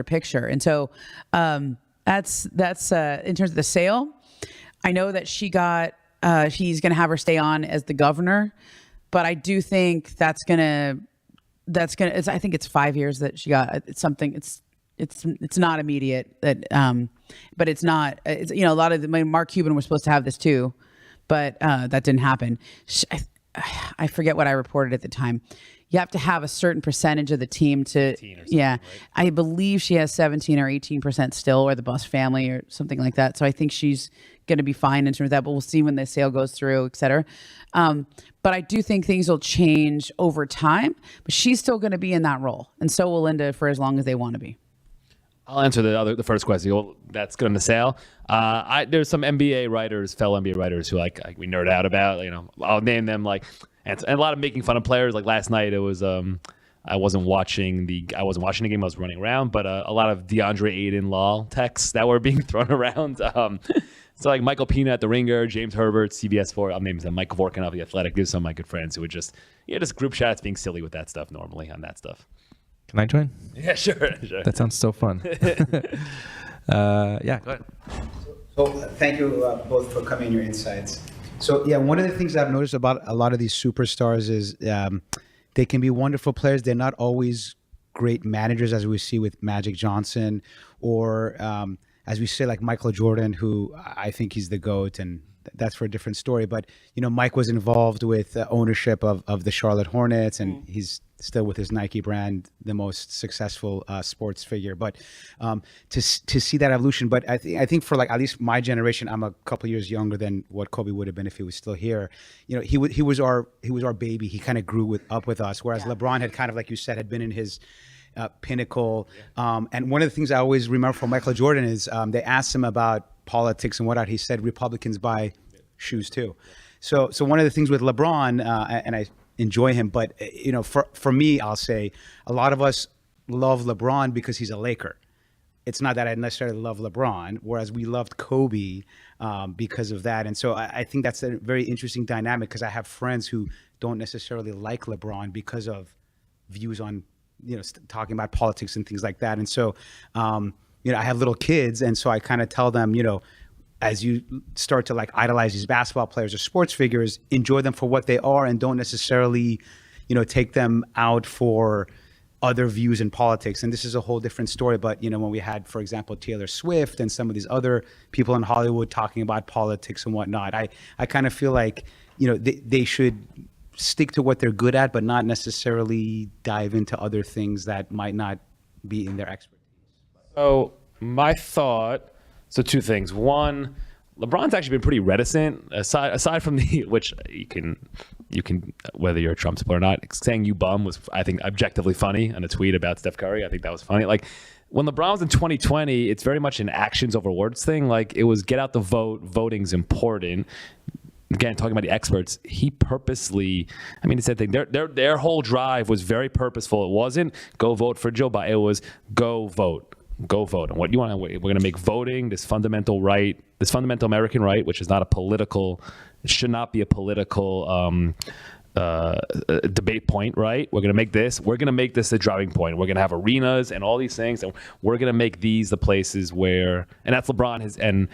picture. And so that's in terms of the sale. I know that he's going to have her stay on as the governor, but I do think I think it's 5 years that she got. It's something. It's not immediate, but it's not. A lot of Mark Cuban was supposed to have this too, but that didn't happen. I forget what I reported at the time. You have to have a certain percentage of the team to. Right? I believe she has 17 or 18% still, or the Buss family, or something like that. So I think she's going to be fine in terms of that. But we'll see when the sale goes through, et cetera. But I do think things will change over time. But she's still going to be in that role, and so will Linda for as long as they want to be. I'll answer the first question. Well, that's good on the sale. There's some fellow NBA writers who we nerd out about. I'll name them and a lot of making fun of players. Like last night, it was I wasn't watching the game. I was running around, but a lot of DeAndre Ayton law texts that were being thrown around. So Michael Pina at The Ringer, James Herbert, CBS4. I'll name them. Mike Vorkin of The Athletic. There's some of my good friends who would just group chats being silly with that stuff normally on that stuff. Can I join? Yeah, sure. That sounds so fun. Go ahead. So thank you both for coming, your insights. So one of the things I've noticed about a lot of these superstars is they can be wonderful players. They're not always great managers, as we see with Magic Johnson, or as we say, like Michael Jordan, who I think he's the GOAT, and that's for a different story. But Mike was involved with ownership of the Charlotte Hornets, and he's still with his Nike brand, the most successful sports figure. But to see that evolution, but I think for like at least my generation, I'm a couple years younger than what Kobe would have been if he was still here. He was our baby. He kind of grew up with us, whereas LeBron had kind of, like you said, had been in his pinnacle. And one of the things I always remember from Michael Jordan is they asked him about politics and whatnot. He said Republicans buy shoes too. So one of the things with LeBron, and I enjoy him, but for me, I'll say a lot of us love LeBron because he's a Laker. It's not that I necessarily love LeBron, whereas we loved Kobe because of that. And so I think that's a very interesting dynamic, because I have friends who don't necessarily like LeBron because of views on talking about politics and things like that. And so, I have little kids, and so I kind of tell them, as you start to like idolize these basketball players or sports figures, enjoy them for what they are, and don't necessarily, take them out for other views in politics. And this is a whole different story. But, when we had, for example, Taylor Swift and some of these other people in Hollywood talking about politics and whatnot, I kind of feel like, they should stick to what they're good at, but not necessarily dive into other things that might not be in their expertise. So my thought, so two things. One, LeBron's actually been pretty reticent, aside from the, which you can, whether you're a Trump supporter or not, saying "you bum" was, I think, objectively funny in a tweet about Steph Curry. I think that was funny. Like, when LeBron was in 2020, it's very much an actions over words thing. Like, it was get out the vote, voting's important. Again, talking about the experts, he purposely, he said their whole drive was very purposeful. It wasn't go vote for Joe Biden. It was go vote. And what you want, we're going to make voting this fundamental right, this fundamental American right, which is not a political, it should not be a political debate point, right? We're going to make this a driving point. We're going to have arenas and all these things, and we're going to make these the places where, and that's LeBron and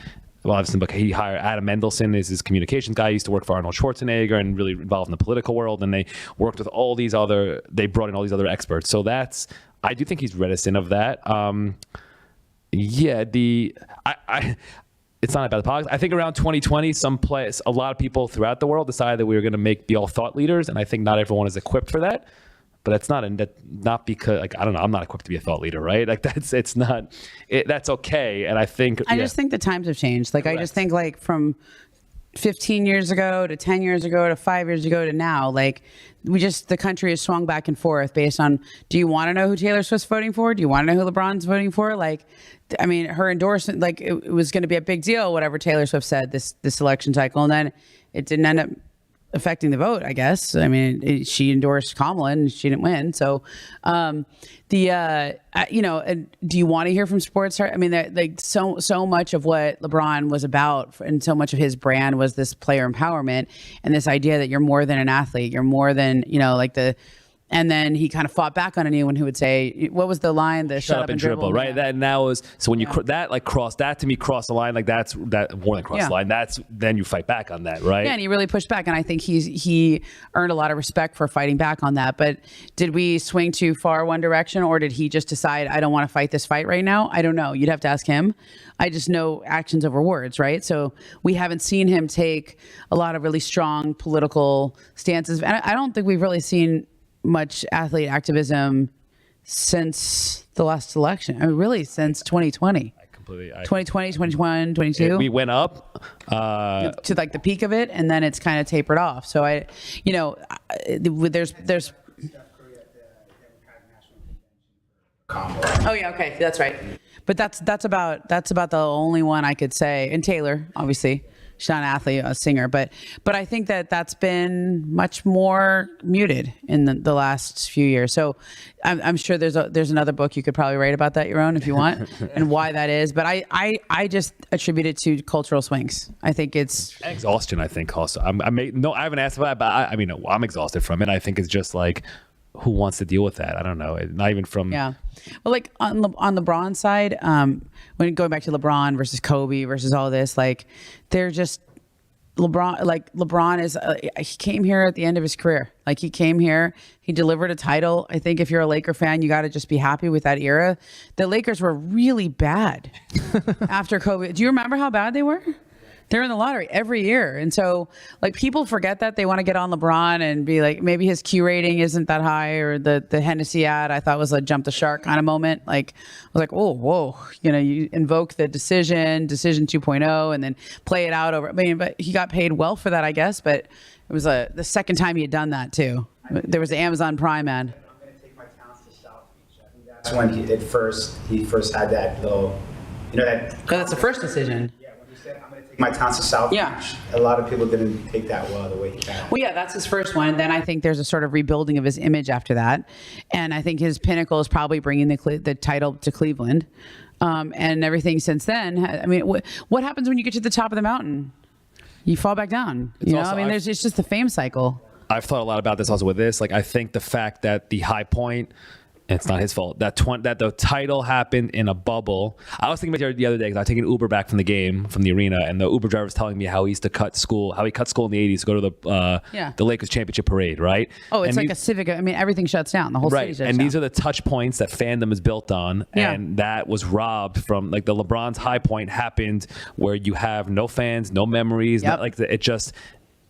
obviously, but he hired Adam Mendelsohn is his communications guy. He used to work for Arnold Schwarzenegger and really involved in the political world. And they worked with they brought in all these other experts. So I do think he's reticent of that. It's not about the politics. I think around 2020, a lot of people throughout the world decided that we were going to be all thought leaders. And I think not everyone is equipped for that. But it's not because, like, I don't know, I'm not equipped to be a thought leader, right? Like, that's okay. And I just think the times have changed. Like, correct. I just think, like, from 15 years ago to 10 years ago to 5 years ago to now, like, the country has swung back and forth based on, do you want to know who Taylor Swift's voting for? Do you want to know who LeBron's voting for? Like, her endorsement, like, it was going to be a big deal, whatever Taylor Swift said this election cycle. And then it didn't end up affecting the vote, I guess. She endorsed Kamala and she didn't win. So, do you want to hear from sports? So much of what LeBron was about and so much of his brand was this player empowerment and this idea that you're more than an athlete. You're more than, and then he kind of fought back on anyone who would say, what was the line? The shut up and dribble, right? Yeah. That now is, so when you cross the line, like that's more than cross the line. Then you fight back on that, right? Yeah, and he really pushed back. And I think he earned a lot of respect for fighting back on that. But did we swing too far one direction, or did he just decide, I don't want to fight this fight right now? I don't know. You'd have to ask him. I just know actions over words, right? So we haven't seen him take a lot of really strong political stances. And I don't think we've really seen much athlete activism since the last election. Really since 2020. 2020, 2021, 22. We went up to like the peak of it, and then it's kind of tapered off. So there's Oh yeah, okay, that's right. But that's about the only one I could say. And Taylor, obviously. She's not an athlete, a singer, but I think that's been much more muted in the last few years. So I'm sure there's another book you could probably write about that, Yaron, if you want, and why that is. But I just attribute it to cultural swings. I think it's exhaustion. I think also I haven't asked about it, but I'm exhausted from it. I think it's just like, who wants to deal with that? I don't know. Not even from Well, like on LeBron's side, when going back to LeBron versus Kobe versus all this, like they're just LeBron is he came here at the end of his career. Like he came here, he delivered a title. I think if you're a Laker fan, you got to just be happy with that era. The Lakers were really bad after Kobe. Do you remember how bad they were? They're in the lottery every year. And so like people forget that. They want to get on LeBron and be like, maybe his Q rating isn't that high, or the Hennessy ad I thought was a jump the shark kind of moment. Like I was like, oh, whoa, you invoke the decision 2.0 and then play it out over. I mean, but he got paid well for that, I guess. But it was the second time he had done that too. There was the Amazon Prime ad. I'm going to take my talents to South Beach. I think that's when he first had that little, That's the first decision. I'm going to take my talents to South Beach. A lot of people didn't take that well the way he can. Well, yeah, that's his first one. And then I think there's a sort of rebuilding of his image after that. And I think his pinnacle is probably bringing the title to Cleveland. And everything since then. I mean, what happens when you get to the top of the mountain? You fall back down. It's just the fame cycle. I've thought a lot about this also with this. Like, I think the fact that the high point, it's not his fault, that the title happened in a bubble. I was thinking about it the other day because I was taking Uber back from the arena, and the Uber driver was telling me how he cut school in the 80s to go to the Lakers championship parade, right? Oh, it's like a civic. I mean, everything shuts down. The whole city shuts down. And these are the touch points that fandom is built on, and that was robbed from, like, the LeBron's high point happened where you have no fans, no memories,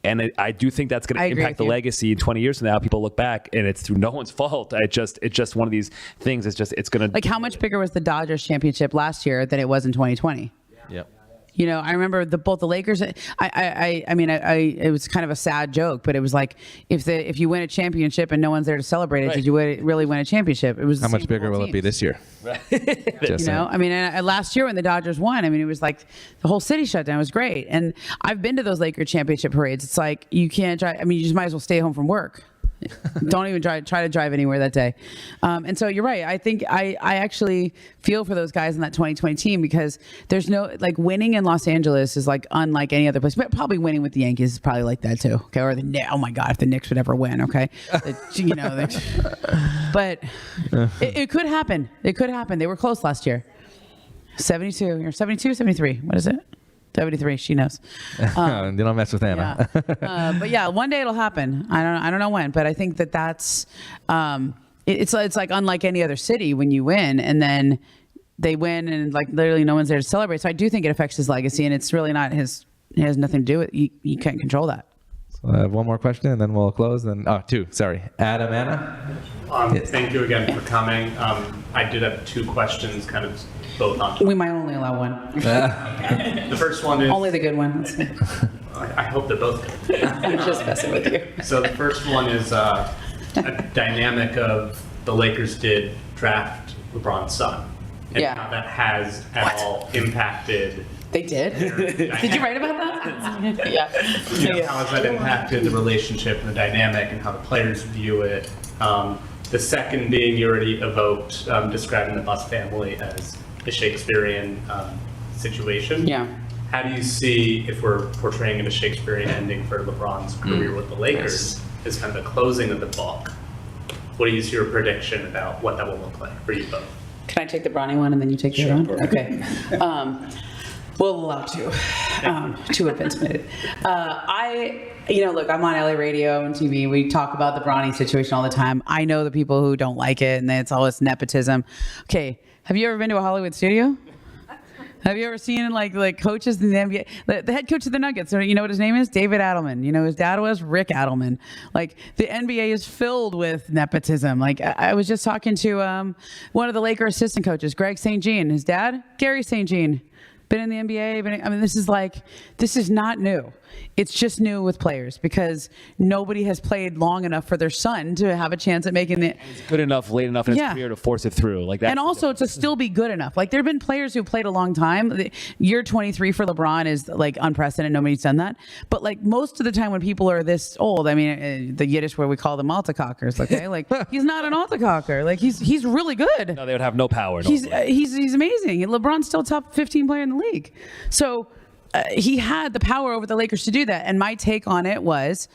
and I do think that's going to impact the legacy in 20 years from now. People look back, and it's through no one's fault. It's just one of these things. It's going to, like, how much bigger was the Dodgers championship last year than it was in 2020? Yep. I remember both the Lakers. It was kind of a sad joke, but it was like if you win a championship and no one's there to celebrate it, did you really win a championship? It was how much bigger will it be this year? Last year when the Dodgers won, it was like the whole city shut down. It was great, and I've been to those Lakers championship parades. It's like you can't try. You just might as well stay home from work. Don't even try to drive anywhere that day. And so you're right. I think I actually feel for those guys in that 2020 team, because there's no, like, winning in Los Angeles is like unlike any other place. But probably winning with the Yankees is probably like that too. Okay, or oh my God, if the Knicks would ever win. Okay, but it could happen. It could happen. They were close last year. 72 or 72, 73. What is it? 73. She knows. You don't mess with Anna. But yeah, one day it'll happen. I don't know when, but I think that's it's like unlike any other city when you win and then they win and like literally no one's there to celebrate. So I do think it affects his legacy, and it's really not his. It has nothing to do with it. You can't control that. So I have one more question and then we'll close. Two. Sorry, Adam, Anna. Thank you again for coming. I did have two questions, kind of both on. We might only allow one. The first one is only the good one. I hope they're both good. I'm just messing with you. So the first one is a dynamic of the Lakers did draft LeBron's son, and how that has at all impacted. They did? Did you write about that? Yeah. How has that impacted the relationship and the dynamic and how the players view it? The second being, you already evoked describing the Bus family as a Shakespearean situation. Yeah. How do you see, if we're portraying it a Shakespearean ending for LeBron's career with the Lakers, as kind of the closing of the book? What is your prediction about what that will look like for you both? Can I take the Bronny one and then you take the other one? Okay. We'll allow two. Two have been submitted. Look, I'm on LA radio and TV. We talk about the Bronny situation all the time. I know the people who don't like it, and it's all this nepotism. Okay, have you ever been to a Hollywood studio? Have you ever seen like coaches in the NBA? The head coach of the Nuggets, you know what his name is? David Adelman. You know his dad was Rick Adelman. Like, the NBA is filled with nepotism. Like, I was just talking to one of the Laker assistant coaches, Greg St. Jean. His dad, Gary St. Jean. Been in the NBA. This is not new. It's just new with players because nobody has played long enough for their son to have a chance at making it. It's good enough, late enough in his career to force it through. Like that. And also to still be good enough. Like, there have been players who played a long time. Year 23 for LeBron is like unprecedented. Nobody's done that. But like most of the time when people are this old, the Yiddish where we call them altacockers, okay? Like, he's not an altacocker. Like, he's really good. No, they would have no power. He's amazing. LeBron's still top 15 player in the league. So he had the power over the Lakers to do that. And my take on it was,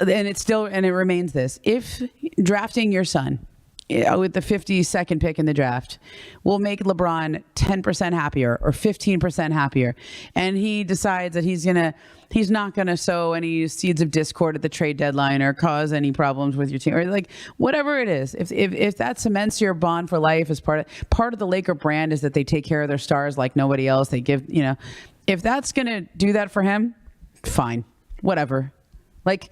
and it remains this: if drafting your son with the 52nd pick in the draft will make LeBron 10% happier or 15% happier, and he decides that he's not gonna sow any seeds of discord at the trade deadline or cause any problems with your team, or like whatever it is, if that cements your bond for life as part of the Laker brand is that they take care of their stars like nobody else. They give, if that's going to do that for him, fine, whatever. Like,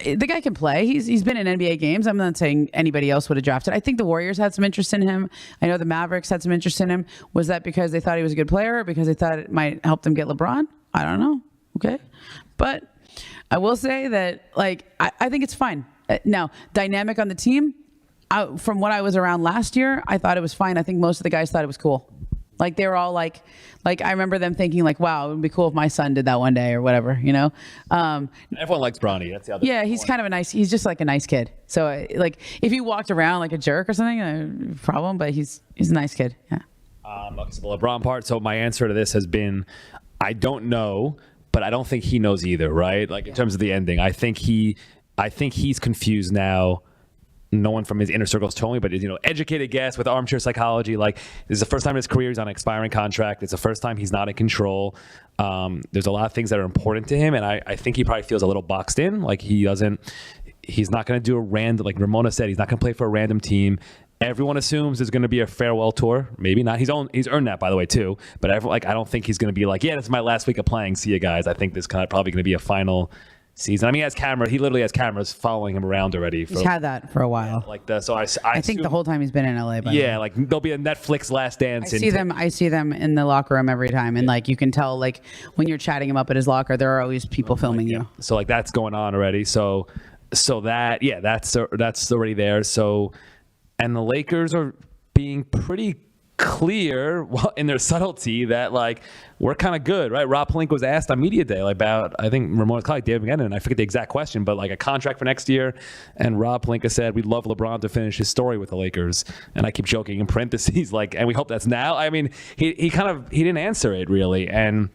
the guy can play. He's been in NBA games. I'm not saying anybody else would have drafted. I think the Warriors had some interest in him. I know the Mavericks had some interest in him. Was that because they thought he was a good player or because they thought it might help them get LeBron? I don't know. Okay. But I will say that, like, I think it's fine. Now, dynamic on the team, from what I was around last year, I thought it was fine. I think most of the guys thought it was cool. Like, they were all like I remember them thinking like, wow, it would be cool if my son did that one day or whatever, you know? Everyone likes Bronny. That's the other Yeah, he's kind of he's just like a nice kid. So like, if he walked around like a jerk or something, problem, but he's a nice kid. Yeah. So the LeBron part. So my answer to this has been, I don't know, but I don't think he knows either, right? Like, in terms of the ending, I think he's confused now. No one from his inner circles told me, but educated guess with armchair psychology. Like, this is the first time in his career he's on an expiring contract. It's the first time he's not in control. There's a lot of things that are important to him, and I think he probably feels a little boxed in. Like, he's not going to do a random, like Ramona said, he's not going to play for a random team. Everyone assumes there's going to be a farewell tour. Maybe not. He's earned that, by the way, too. But I don't think he's going to be like, yeah, this is my last week of playing. See you guys. I think this kind of probably going to be a final season. I mean, he literally has cameras following him around already. He's had that for a while. So I think the whole time he's been in LA. Like, there'll be a Netflix Last Dance. I see them in the locker room every time, and like, you can tell, like, when you're chatting him up at his locker, there are always people filming you. So like, that's going on already. So that's already there. So, and the Lakers are being pretty clear in their subtlety that, like, we're kind of good, right? Rob Pelinka was asked on media day about, I think Ramona's colleague David McGinnon, and I forget the exact question, but like a contract for next year, and Rob Pelinka said we'd love LeBron to finish his story with the Lakers, and I keep joking in parentheses, like, and we hope that's now. I mean, he didn't answer it really, and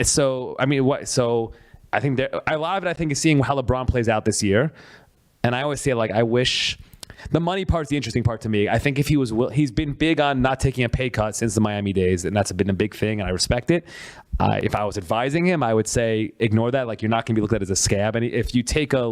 so I mean, so I think a lot of it, I think, is seeing how LeBron plays out this year, and I always say, like, I wish. The money part's the interesting part to me. I think if he's been big on not taking a pay cut since the Miami days, and that's been a big thing, and I respect it. If I was advising him, I would say ignore that. Like, you're not going to be looked at as a scab. And if you take a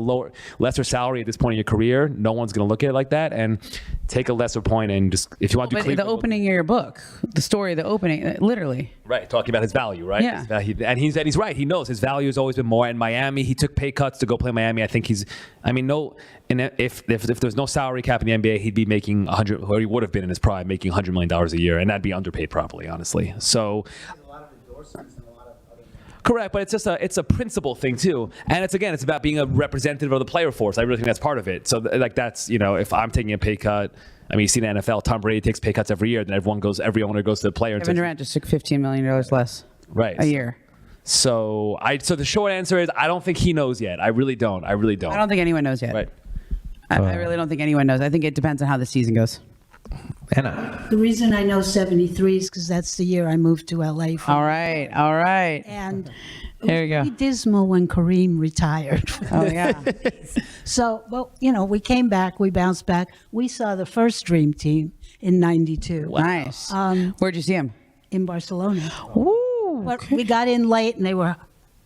lesser salary at this point in your career, no one's going to look at it like that. And take a lesser point and just, if you want to do the opening of your book, the story, the opening, literally. Right, talking about his value, right? Yeah. He's right. He knows his value has always been more. In Miami, he took pay cuts to go play Miami. I think if there's no salary cap in the NBA, he'd be making $100, or he would have been in his prime, making $100 million a year, and that'd be underpaid probably, honestly. So. Correct, but it's a principle thing too, and it's about being a representative of the player force. I really think that's part of it. So like, that's, if I'm taking a pay cut, I mean, you see in the NFL, Tom Brady takes pay cuts every year, then every owner goes to the player. Kevin Durant just took $15 million less, right, a year. So the short answer is, I don't think he knows yet. I really don't. I don't think anyone knows yet. Right. I really don't think anyone knows. I think it depends on how the season goes. Anna. The reason I know 73 is because that's the year I moved to LA. All right. And there you go. It was pretty dismal when Kareem retired. Oh, yeah. So, well, we came back, we bounced back. We saw the first Dream Team in 92. Wow. Nice. Where'd you see him? In Barcelona. Ooh. But we got in late and they were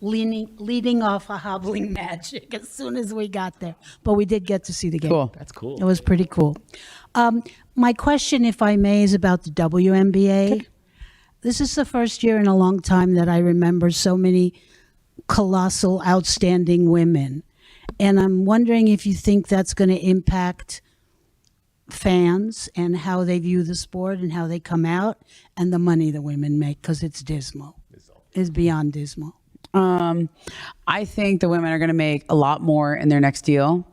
leading off a hobbling magic as soon as we got there. But we did get to see the game. Cool. That's cool. It was pretty cool. My question, if I may, is about the WNBA. Okay. This is the first year in a long time that I remember so many colossal, outstanding women. And I'm wondering if you think that's going to impact fans and how they view the sport and how they come out and the money the women make, because it's dismal. It's beyond dismal. I think the women are going to make a lot more in their next deal.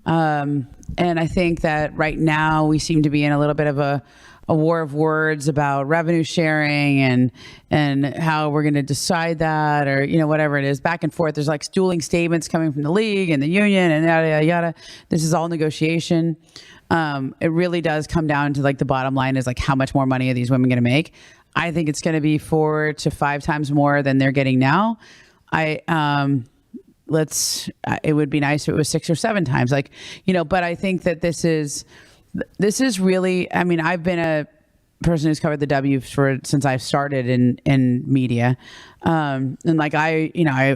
And I think that right now we seem to be in a little bit of a war of words about revenue sharing and how we're going to decide that, or, whatever it is, back and forth. There's like dueling statements coming from the league and the union and yada, yada, yada. This is all negotiation. It really does come down to, like, the bottom line is, like, how much more money are these women going to make? I think it's going to be 4 to 5 times more than they're getting now. It would be nice if it was 6 or 7 times, but I think that this is really, I mean, I've been a person who's covered the W since I've started in media. And like, I'll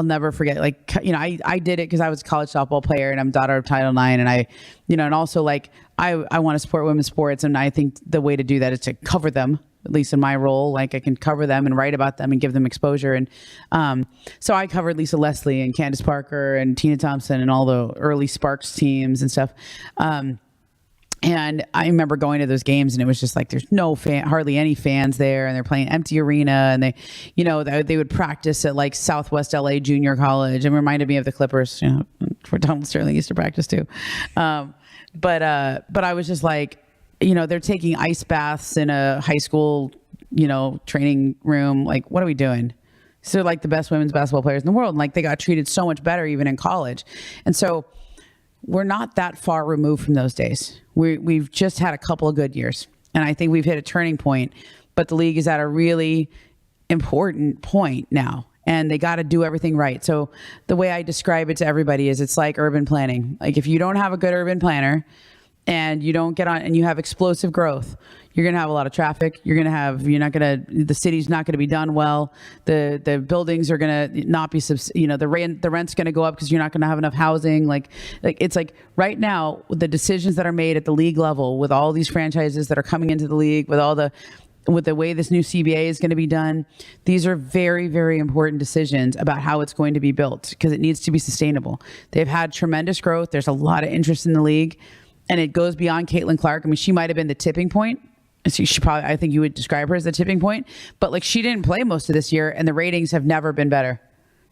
never forget, I did it because I was a college softball player and I'm daughter of Title IX. And and also, like, I want to support women's sports. And I think the way to do that is to cover them at least in my role. Like I can cover them and write about them and give them exposure. And so I covered Lisa Leslie and Candace Parker and Tina Thompson and all the early Sparks teams and stuff. And I remember going to those games, and it was just like there's hardly any fans there, and they're playing empty arena, and they would practice at like Southwest LA Junior College, and reminded me of the Clippers, where Donald Sterling used to practice too. But I was just like, they're taking ice baths in a high school, training room. Like, what are we doing? So they're like the best women's basketball players in the world, and like they got treated so much better even in college, and so. We're not that far removed from those days. We've just had a couple of good years, and I think we've hit a turning point, but the league is at a really important point now, and they got to do everything right. So the way I describe it to everybody is it's like urban planning. Like if you don't have a good urban planner and you don't get on and you have explosive growth, you're going to have a lot of traffic. The city's not going to be done well. The buildings are going to not be, the rent's going to go up because you're not going to have enough housing. Like it's like right now, the decisions that are made at the league level with all these franchises that are coming into the league, with the way this new CBA is going to be done, these are very, very important decisions about how it's going to be built because it needs to be sustainable. They've had tremendous growth. There's a lot of interest in the league, and it goes beyond Caitlin Clark. I mean, she might have been the tipping point. I think you would describe her as the tipping point, but like she didn't play most of this year, and the ratings have never been better.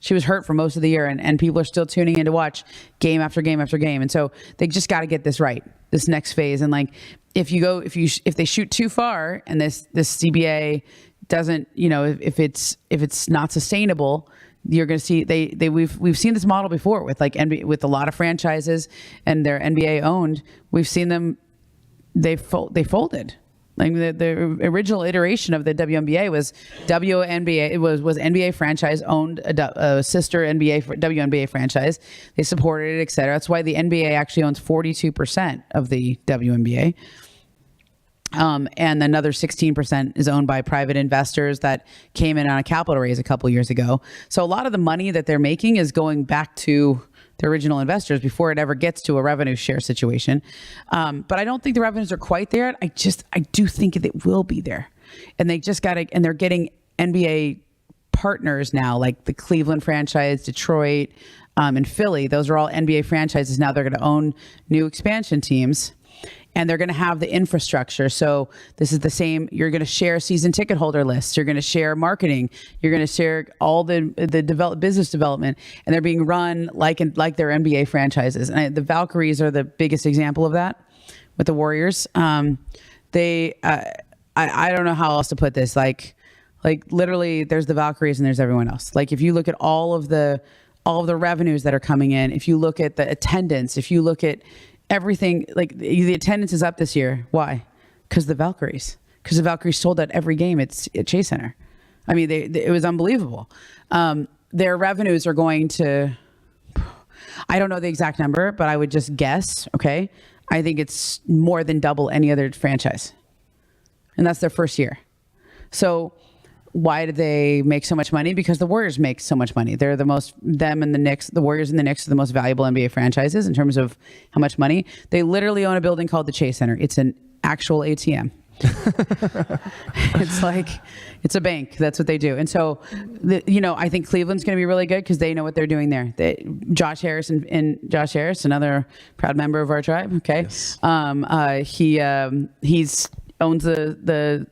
She was hurt for most of the year, and people are still tuning in to watch game after game after game. And so they just got to get this right, this next phase. And like, if they shoot too far, and this CBA doesn't, if it's not sustainable, you're going to see we've seen this model before with like NBA, with a lot of franchises, and they're NBA owned. We've seen them, they folded. Like the original iteration of the WNBA was WNBA. It was NBA franchise owned a sister WNBA franchise. They supported it, et cetera. That's why the NBA actually owns 42% of the WNBA. And another 16% is owned by private investors that came in on a capital raise a couple years ago. So a lot of the money that they're making is going back to the original investors before it ever gets to a revenue share situation. But I don't think the revenues are quite there. I do think it will be there. And they just and they're getting NBA partners now, like the Cleveland franchise, Detroit, and Philly. Those are all NBA franchises. Now they're going to own new expansion teams. And they're going to have the infrastructure. So this is the same. You're going to share season ticket holder lists. You're going to share marketing. You're going to share all the business development. And they're being run like their NBA franchises. And the Valkyries are the biggest example of that with the Warriors. I don't know how else to put this. Like literally, there's the Valkyries and there's everyone else. Like if you look at all of the revenues that are coming in, if you look at the attendance, if you look at everything, like the attendance is up this year. Why? Because the Valkyries sold out every game at Chase Center. I mean, it was unbelievable. Their revenues are going to, I don't know the exact number, but I would just guess. Okay, I think it's more than double any other franchise, and that's their first year. So why do they make so much money? Because the Warriors make so much money. They're the Warriors and the Knicks are the most valuable NBA franchises in terms of how much money. They literally own a building called the Chase Center. It's an actual ATM. It's a bank. That's what they do. And so, I think Cleveland's going to be really good because they know what they're doing there. Josh Harris, another proud member of our tribe. Okay. Yes. He owns the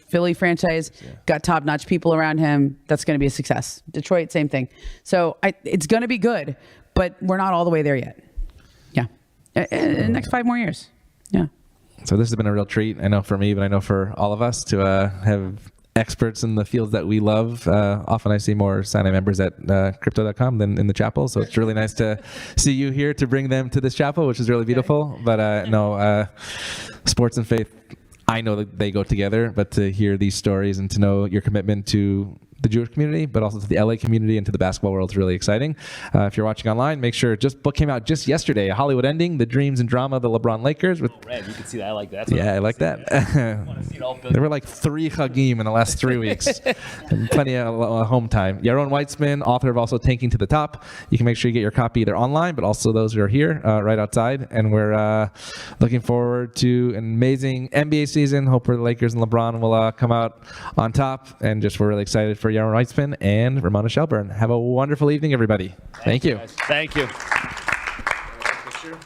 Philly franchise, got top-notch people around him. That's going to be a success. Detroit, same thing. So it's going to be good, but we're not all the way there yet. Yeah. In the next 5 more years. Yeah. So this has been a real treat, I know for me, but I know for all of us to have experts in the fields that we love. Often I see more Sinai members at crypto.com than in the chapel. So it's really nice to see you here to bring them to this chapel, which is really beautiful. But sports and faith, I know that they go together, but to hear these stories and to know your commitment to the Jewish community, but also to the LA community and to the basketball world. It's really exciting. If you're watching online, make sure book came out just yesterday, A Hollywood Ending, The Dreams and Drama of the LeBron Lakers. With, Red, you can see that. I like that. I like that. There were like 3 Chagim in the last 3 weeks. And plenty of home time. Yaron Weitzman, author of also Tanking to the Top. You can make sure you get your copy either online, but also those who are here right outside. And we're looking forward to an amazing NBA season. Hope the Lakers and LeBron will come out on top. And we're really excited for Yaron Weitzman and Ramona Shelburne. Have a wonderful evening, everybody. Thank you. Thank you. Sure.